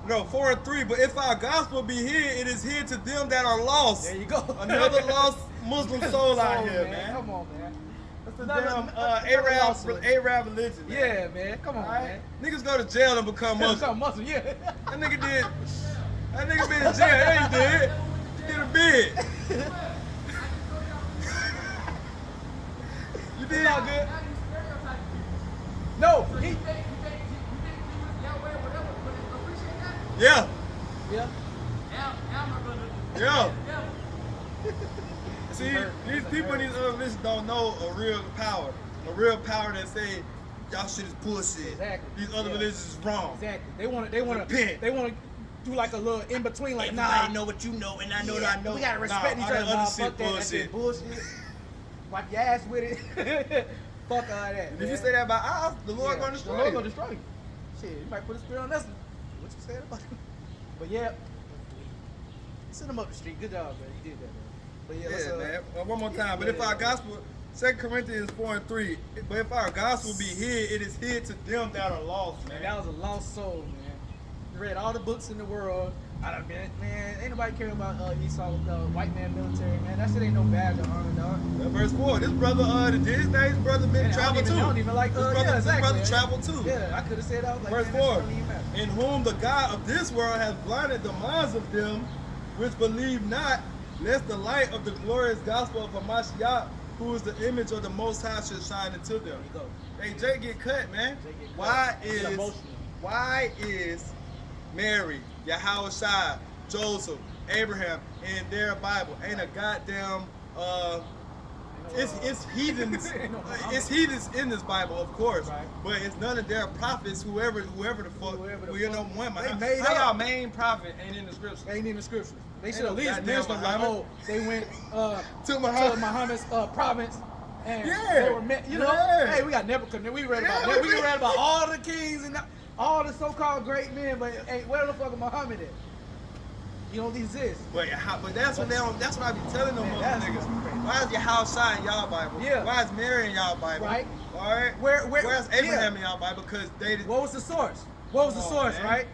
No, 4 and 3. But if our gospel be hid, it is hid to them that are lost. There you go. Another lost Muslim soul out Soul, here, man. Come on, man. That's the Another- damn another lost one. Arab religion. Man. Yeah, man. Come on, All right. man. Niggas go to jail and become Muslim. Come muscle, yeah. That nigga did. That nigga been in jail. Yeah, he did. He did a bid. You did It's all good. No, he. Yeah. Yeah. Yeah. See, these people in these other religions don't know a real power. A real power that say y'all shit is bullshit. Exactly. These other Yeah. religions is wrong. Exactly. They want to Repent. do like a little in between, like Everybody nah. know what you know, and I know Yeah, what I know. We gotta respect Nah, each all other. that Nah, other fuck shit that. That shit bullshit. Wipe your ass with it. Fuck all that. And if you man. say that about us, the Lord Yeah, gonna the destroy Lord you. gonna destroy you. Shit, you might put a spirit on us. What you said about it? But yeah, send him up the street. Good job, man. You did that, man. But yeah, let's, Yeah, man. One more time. But if our gospel, 2 Corinthians 4 and 3. But if our gospel be hid, it is hid to them that are lost, Man, man. that was a lost soul, man. You read all the books in the world. I done been, man, ain't nobody care about Esau, white man military, man. That shit ain't no badge of honor, dog. That verse 4. This brother, did his name, brother, been Man, travel too. I don't even like, This brother, yeah, exactly. this brother man. travel too. Yeah, I could have said I was like, Verse man, that 4. shit don't even matter. In whom the God of this world has blinded the minds of them which believe not, lest the light of the glorious gospel of Hamashiach, who is the image of the Most High, should shine into them. There you go. Hey, Jay get cut, man. Jay get cut. Why Get is emotional. why is Mary, Yahushua, Joseph, Abraham in their Bible? Ain't a goddamn It's heathens. Ain't no Muhammad. It's heathens in this Bible, of course. Right. But it's none of their prophets. Whoever the fuck. Whoever the We know fuck. one. They How made y'all up. main prophet ain't in the scriptures? Ain't in the scriptures. They Ain't should at no least goddamn mention like, Muhammad. oh, they went To Muhammad. to Muhammad's province, and Yeah. they were met. You know, Yeah. hey, we got Nebuchadnezzar. We read about Yeah, that. we We read- read about all the kings and all the so-called great men, but hey, where the fuck is Muhammad at? You don't exist. But that's what they don't. That's what I be telling them Man, other that's niggas. crazy. Why is your house shine in y'all Bible? Yeah. Why is Mary in y'all Bible? Right. All right. Where's Abraham yeah. in y'all Bible? Because they. What was the source? What was the Come on, source, man. right?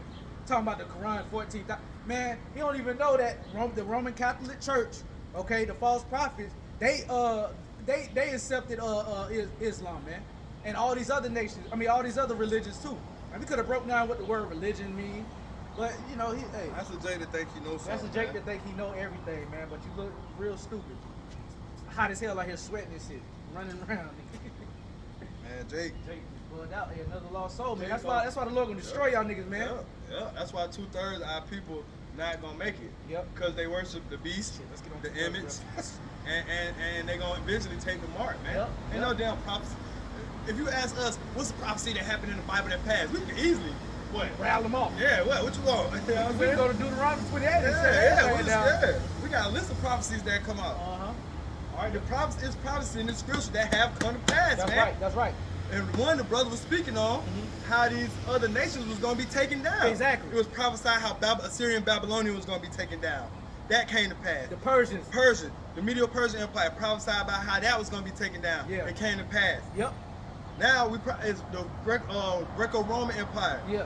Talking about the Quran 14. Man, he don't even know that the Roman Catholic Church, okay, the false prophets, they accepted Islam, man, and all these other nations. I mean, all these other religions too. And we could have broke down what the word religion means, but you know, hey, That's a Jake that think he knows something. that's a Jake man. that think he know everything, man. But you look real stupid, hot as hell out here sweating and shit, running around. Man, Jake. Jake is bugged out here, another lost soul, man. Jake That's why the Lord gonna destroy y'all niggas, man. Yeah. That's why 2/3 of our people not gonna make it. Yep. Because they worship the beast, Shit, let's get on the 2/3, image, bro. and they gonna eventually take the mark, man. Yep, Ain't no damn prophecy. If you ask us, what's the prophecy that happened in the Bible that passed? We can easily, what? Rattle them off. Yeah, what you want? You know what I'm We saying? can go to Deuteronomy 28 and Yeah, say everything down. yeah. We got a list of prophecies that come out. Uh-huh. All right, the prophecy is prophecy in the scripture that have come to pass, That's man. right. That's right. And one, the brother was speaking on how these other nations was going to be taken down. Exactly. It was prophesied how Assyrian Babylonian was going to be taken down. That came to pass. The Persians. Persian, the Medo-Persian Empire, prophesied about how that was going to be taken down. Yeah. It came to pass. Yep. Now it's the Greco-Roman Empire. Yeah.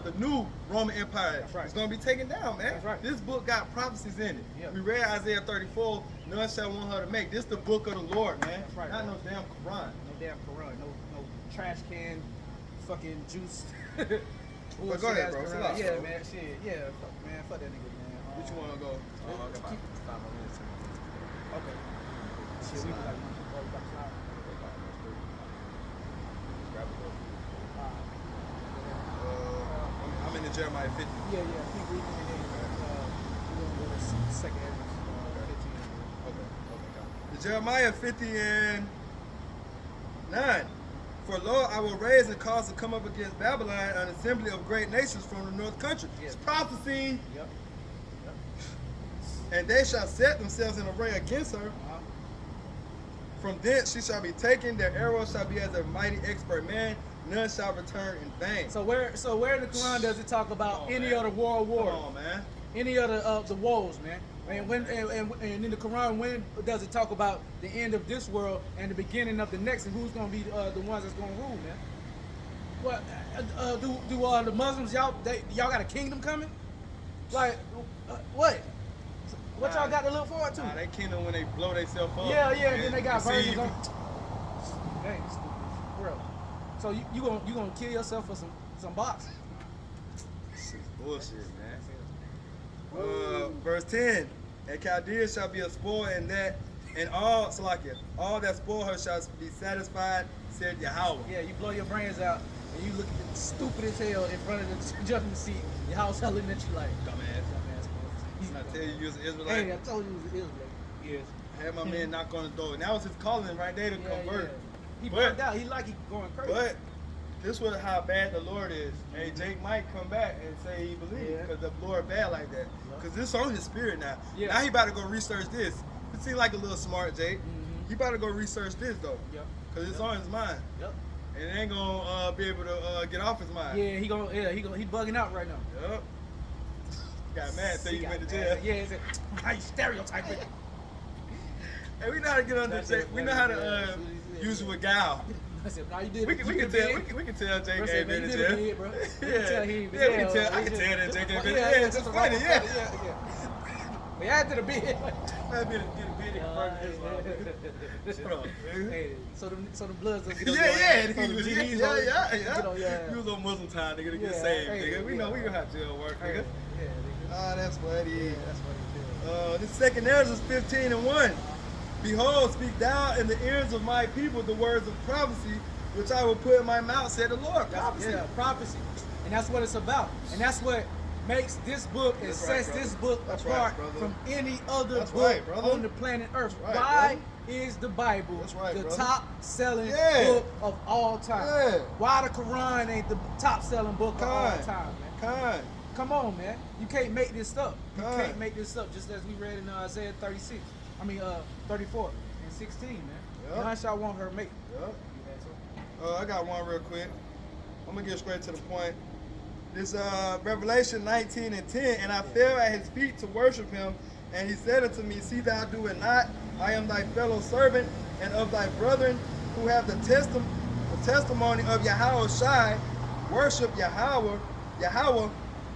The new Roman Empire That's right. is going to be taken down, man. That's right. This book got prophecies in it. Yeah. We read Isaiah 34, none shall want her to make. This the book of the Lord, man. That's right, Not bro. no damn Quran. No damn Quran. No trash can. Fucking juice. But go ahead, bro. Fill out, Yeah, bro. man. Shit. Yeah. Fuck that nigga, man. Which you want to go? Keep it 5 more minutes. Okay. Shit, we like. Oh, you got to slide. I'm in the Jeremiah 50. Yeah. Keep reading and then we're gonna go to second Ezra 15. Okay. The Jeremiah 50 and 9. For lo, I will raise and cause to come up against Babylon an assembly of great nations from the north country. Yeah. It's prophecy. Yep. And they shall set themselves in array against her. Uh-huh. From thence she shall be taken. Their arrows shall be as a mighty expert man. None shall return in vain. So where in the Quran does it talk about Come on, any man. other world war? Come on, man. Any other of the woes, man? And when and in the Quran, when does it talk about the end of this world and the beginning of the next, and who's gonna be the ones that's gonna rule, man? What do the Muslims y'all got a kingdom coming? Like what? What y'all got to look forward to? Nah, they kingdom when they blow themselves up. Yeah, and then they got you see, versions you on. can- Dang, stupid, bro. So you gonna kill yourself for some boxing? This is bullshit, man. Verse 10. And Chaldea shall be a spoil, and all Salakia, all that spoil her shall be satisfied, said Yahweh. Yeah, you blow your brains out and you look at the stupid as hell in front of the judgment seat. Your house hell looking at you like dumbass. I tell you, you was an Israelite. Hey, I told you it was an Israelite. Yes. I had my man knock on the door, and that was his calling right there to convert. He But- burned out. He like he going crazy. But this was how bad the Lord is. Hey, Jake might come back and say he believes Yeah. because the Lord bad like that. Because this on his spirit now. Yeah. Now he about to go research this. It seems like a little smart, Jake. Mhm. He about to go research this though. Yep. Because it's on his mind. Yep. And it ain't gonna be able to get off his mind. Yeah, he bugging out right now. Yep. Got mad, so He you got went to mad. jail. Yeah, he said, how you stereotyping? Hey, we know how to get under That's Jake. it, We know that's how it, to that's it. use it with gal. I said, no, you did. We can tell Jake Bro said, ain't man, been you in did it jail. big, bro. You can Yeah, tell he ain't been yeah, we in can jail. tell. I can tell that Jake ain't been. Yeah, Yeah, it's just funny. Yeah. yeah. But after the bid. I've been get a bid and Shut up, man. Hey, so the bloods don't get Yeah, on your yeah, ass. he So the was, GDs yeah, on- yeah, get on your ass. You was on Muslim time, nigga, to get Yeah, saved, hey, nigga. We yeah. know how jail work, Hey, nigga. yeah, nigga. Ah, that's funny. Yeah, that's what he did. This second Ezra is 15 and 1. Behold, speak thou in the ears of my people the words of prophecy, which I will put in my mouth, said the Lord. Prophecy. Yeah, prophecy. And that's what it's about. And that's what makes this book and That's sets right, this brother. book That's apart right, brother. from any other That's book right, brother. on the planet Earth. That's right, Why brother. is the Bible That's right, the brother. top-selling Yeah. book of all time? Yeah. Why the Quran ain't the top-selling book of all Kind. time, man? Kind. Come on, man. You can't make this up. You Kind. can't make this up, just as we read in Isaiah 34 and 16, man. Yep. None shall want her mate. Yep. You had some? I got one real quick. I'm gonna get straight to the point. This Revelation 19:10, and I fell at his feet to worship him, and he said unto me, see thou do it not. I am thy fellow servant and of thy brethren who have the testimony of Yahweh Shai. Worship Yahweh,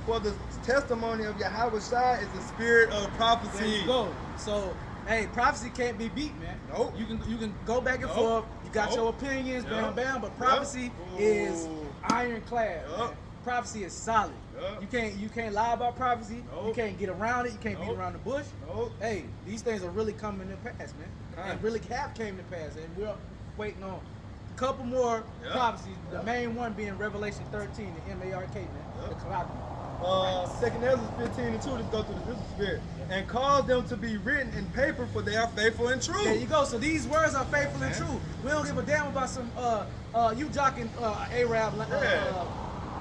for the testimony of Yahweh Shai is the spirit of prophecy. There you go. So, hey, prophecy can't be beat, man. Nope. You can go back and Nope. forth. You got Nope. your opinions, bam, Yep. bam. But Yep. prophecy is Ooh. ironclad. Yep. Man. Prophecy is solid. Yep. You can't lie about prophecy. You Nope. can't get around it. You can't beat Nope. around the bush. Nope. Hey, these things are really coming to pass, man. Kind. And really have came to pass. And we're waiting on a couple more Yep. prophecies. The Yep. main one being Revelation 13, the MARK, man. Yep. The Kalaka. 2 Ezra 15:2, let's go through the Christmas spirit. And cause them to be written in paper, for they are faithful and true. There you go. So these words are faithful and Man. true. We don't give a damn about some you jocking Arab. Yeah.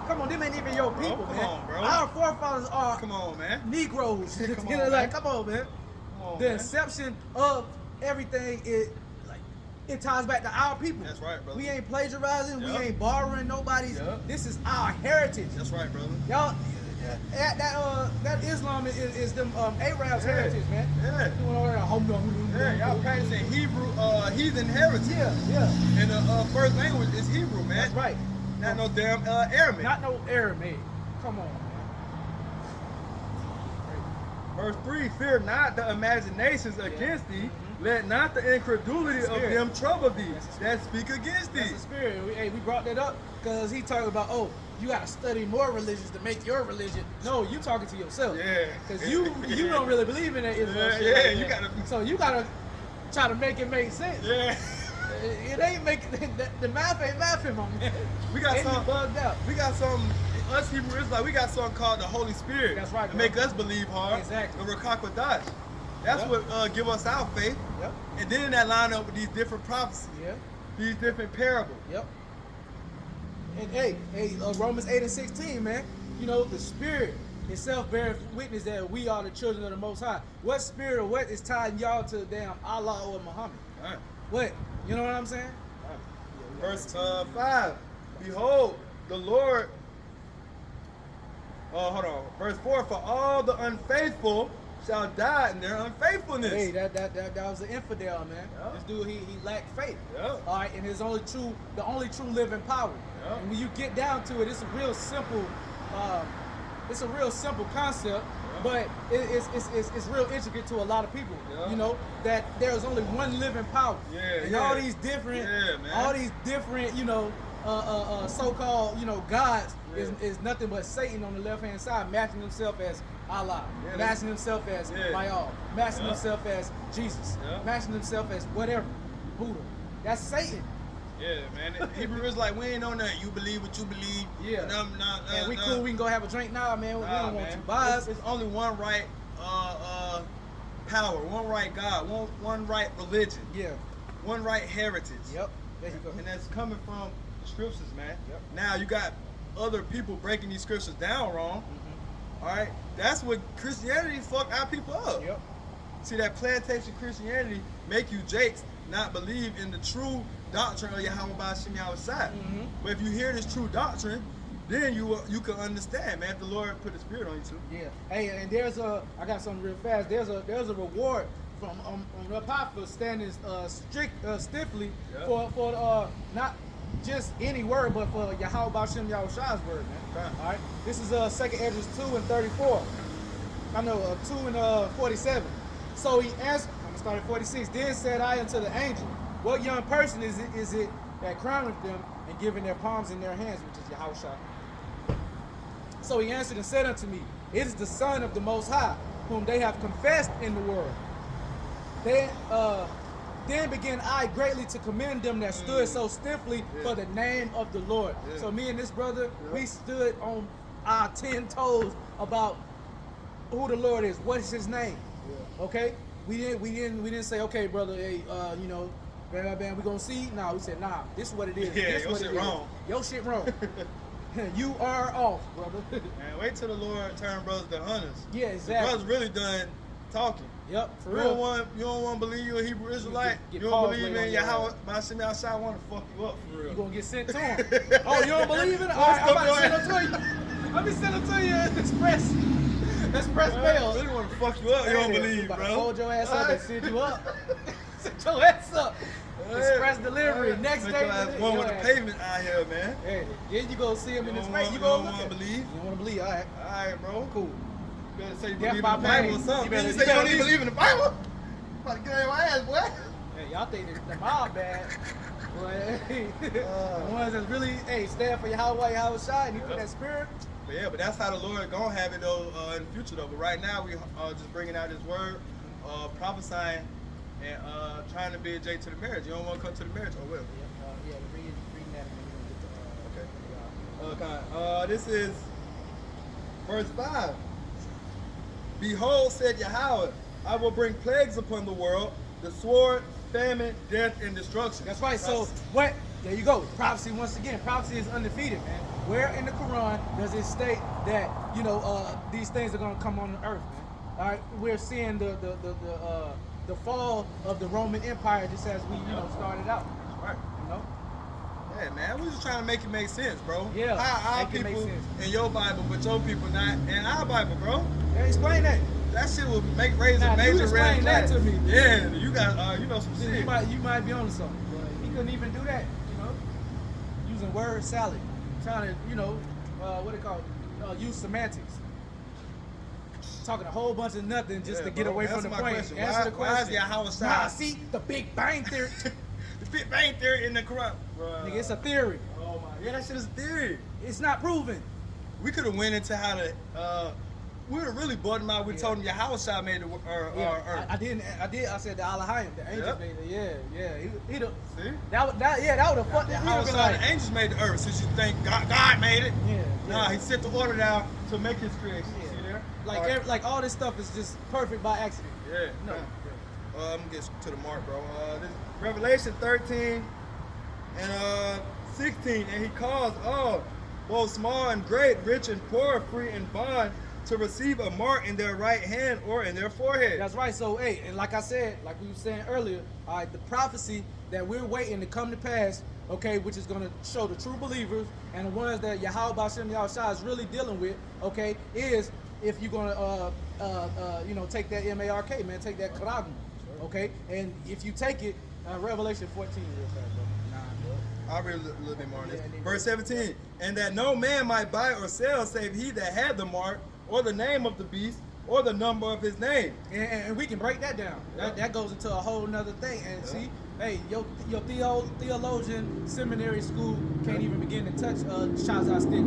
Come on, them ain't even your people, come man. on, bro. Our forefathers are Come on, man. Negroes. Come You know, on, like, man. come on, man. Come on, The man. inception of everything is like it ties back to our people. That's right, brother. We ain't plagiarizing. Yep. We ain't borrowing nobody's. Yep. This is our heritage. That's right, brother. Y'all, that Islam is them Arabs' Yeah. heritage, man. Yeah. Doing all that. Yeah, y'all practicing Hebrew, heathen heritage. Yeah. And the first language is Hebrew, man. That's right. Not no damn Aramaic. Not no Aramaic. Come on, man. Verse 3, fear not the imaginations against thee, let not the incredulity That's the of spirit. them trouble thee That's the that speak against thee. That's the spirit. We brought that up because he talking about, oh, you got to study more religions to make your religion. No, you talking to yourself. Yeah. Because you don't really believe in that Islam Yeah, shit yeah, like you that. gotta- So you got to try to make it make sense. Yeah. It ain't making, the math ain't mathing, my man. We got And you some bugged out. We got some, us Hebrew Israelites, we got something called the Holy Spirit. That's right, To bro. make us believe hard. Exactly. The Rakakwadash. That's Yep. what give us our faith. Yep. And then that line up with these different prophecies, Yeah. these different parables. Yep. And hey, Romans 8:16, man. You know, the Spirit itself bears witness that we are the children of the Most High. What spirit or what is tying y'all to damn Allah or Muhammad? All right. What? You know what I'm saying? Verse 5. Behold, the Lord. Hold on. Verse 4. For all the unfaithful shall die in their unfaithfulness. Hey, that was an infidel, man. Yeah. This dude, he lacked faith. Yeah. All right, and the only true living power. Yeah. And when you get down to it, it's a real simple concept, but it's real intricate to a lot of people. Yeah. You know that there's only one living power. Yeah, and yeah. all these different, you know, so-called, you know, gods Yeah. is nothing but Satan on the left hand side, matching himself as Allah, Yeah, matching himself as Yeah. Baal, matching Yeah. himself as Jesus, Yeah. matching himself as whatever, Buddha. That's Satan. Yeah, man. Hebrew is like, we ain't on that. You believe what you believe. Yeah. And we nah. cool. We can go have a drink now, man. We Nah, don't want man. you buys. It's only one right power, one right God, one right religion, Yeah. one right heritage. Yep. There you go. And that's coming from the scriptures, man. Yep. Now you got other people breaking these scriptures down wrong. Mm-hmm. All right, that's what Christianity fucked our people up. Yep. See, that plantation Christianity make you jakes not believe in the true doctrine of Yahweh Ba'ashem Yahushua. Mhm. But if you hear this true doctrine, then you can understand, man. If the Lord put His Spirit on you too. Yeah. Hey, and I got something real fast. There's a reward from up high for standing stiffly Yeah. for not just any word, but for Yahweh Ba'ashem Yahushua's word, man. Right. All right. This is 2 Ezra 2:34. I know 2:47. So he answered. I'm gonna start at 46. Then said I unto the angel, what young person is it that crowneth them and giving their palms in their hands, which is Yahushua? So he answered and said unto me, it is the Son of the Most High, whom they have confessed in the world. Then began I greatly to commend them that stood so stiffly for the name of the Lord. Yeah. So me and this brother, we stood on our 10 toes about who the Lord is. What is His name? Yeah. Okay, we didn't say, okay, brother, hey, you know, bam, we gonna see. No, we said, nah, this is what it is. Yeah, this your what shit it is. wrong. Your shit wrong. You are off, brother. Man, wait till the Lord turn brothers to hunters. Yeah, The exactly. brothers really done talking. Yep, for You real. don't want to believe you're a Hebrew Israelite. Get You don't Paul believe played on in your Yahweh. ass. Bashim outside want to fuck you up for real. You gonna get sent to him. Oh, you don't believe it? All right, I'm about to send them to you. Let me send them to you. Express mail. They want to fuck you up. You don't Hey, believe, about to bro. fold your ass up and send you up. Send your ass up. Express delivery. Next Make day. your ass one with the pavement out here, man. Hey, then you go see him in his face. You You go don't look want at to him. believe? You don't want to believe. All right. All right, bro. Cool. You better say you That's believe in my the Bible or brain. something. You better- You you say you don't better- even believe in the Bible? About to get on your ass, boy. Hey, y'all think the mob bad. Boy, the ones that's really, stand for Yahweh Shai, and you put that spirit. But yeah, but that's how the Lord gonna have it though in the future though. But right now we just bringing out His word, prophesying, and trying to be a J to the marriage. You don't want to come to the marriage, or will? Yeah, reading that and then Okay. This is verse 5. Behold, said Yahweh, I will bring plagues upon the world, the sword, famine, death, and destruction. That's right. So what? There you go. Prophecy once again. Prophecy is undefeated, man. Where in the Quran does it state that these things are gonna come on the earth, man? All right, we're seeing the fall of the Roman Empire just as we started out. Right. You know. Yeah, man, we just trying to make it make sense, bro. Yeah, How our make it make people sense. in your Bible, but your people not in our Bible, bro. Yeah, explain that. That shit will raise Now, a you major red explain that flag. to me. Yeah, you got some You shit. might be on something, but he couldn't even do that. Using word salad, trying to what they call use semantics. Talking a whole bunch of nothing just to get bro, away from answer the my point. question. Answer the question. Why is Yahweh Shai? Nah, see the Big Bang Theory. The Big Bang Theory in the Quran. Nigga, it's a theory. Oh my, yeah, that shit is a theory. It's not proven. We could have went into how to. We would have really bought him out. We told him Yahweh Shai made the earth. I did. I said the Alahayim, the angels Yep. made it. Yeah. He See? that would have fucked that. Yahweh Shai, the angels made the earth. Since you think God made it. Yeah. Nah, He set the order down to make His creation. Yeah. See there? Like All right. like all this stuff is just perfect by accident. Yeah. No. I'm gonna get to the mark, bro. This Revelation 13 and 16, and He calls all, both small and great, rich and poor, free and bond, to receive a mark in their right hand or in their forehead. That's right. So, and like I said, like we were saying earlier, all right, the prophecy that we're waiting to come to pass, okay, which is going to show the true believers and the ones that Yahweh B'Shem Yahushua is really dealing with, okay, is if you're going to, take that MARK, man, take that Quran, okay, and if you take it, Revelation 14, real fast, bro. I'll read a little bit more on this. Yeah, Verse 17, and that no man might buy or sell save he that had the mark, or the name of the beast, or the number of his name. And we can break that down. Yeah. That goes into a whole nother thing. And Yeah. see, hey, your theologian seminary school can't even begin to touch Shazar stick.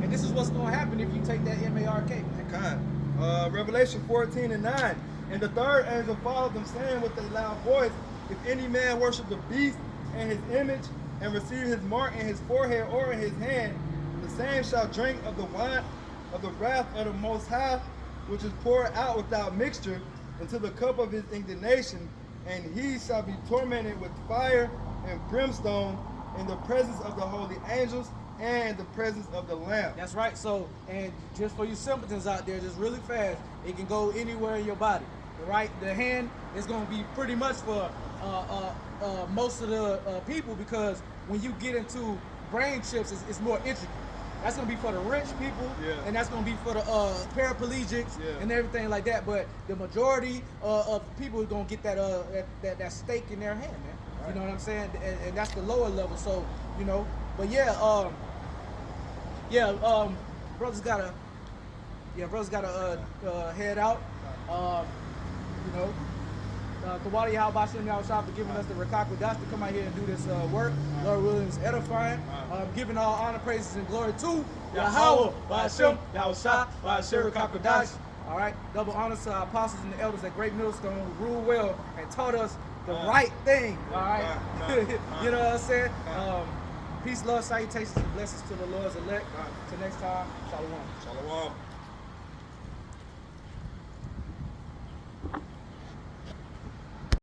And this is what's going to happen if you take that MARK, man. Revelation 14 and 9. And the third angel followed them, saying with a loud voice, if any man worship the beast and his image, and receive his mark in his forehead or in his hand, the same shall drink of the wine of the wrath of the Most High, which is poured out without mixture into the cup of his indignation, and he shall be tormented with fire and brimstone in the presence of the holy angels and the presence of the Lamb. That's right. So, and just for you simpletons out there, just really fast, it can go anywhere in your body. Right? The hand is going to be pretty much for most of the people, because when you get into brain chips, it's more intricate. That's going to be for the rich people, Yeah. and that's going to be for the paraplegics Yeah. and everything like that. But the majority of people are going to get that stake in their hand, man. Right. You know what I'm saying? And that's the lower level. So, but yeah, brothers gotta head out. Tawadi Yahweh B'Shem Yahushua for giving us the Rakakudas to come out here and do this work. Lord willing, is edifying. Giving all honor, praises, and glory to Yahweh B'Shem Yahushua B'Shem Rakakudas. All right, double honors to our apostles and the elders at Great Millstone who ruled well and taught us the right thing. All right, you know what I'm saying? Peace, love, salutations, and blessings to the Lord's elect. Till next time, shalom. Shalom.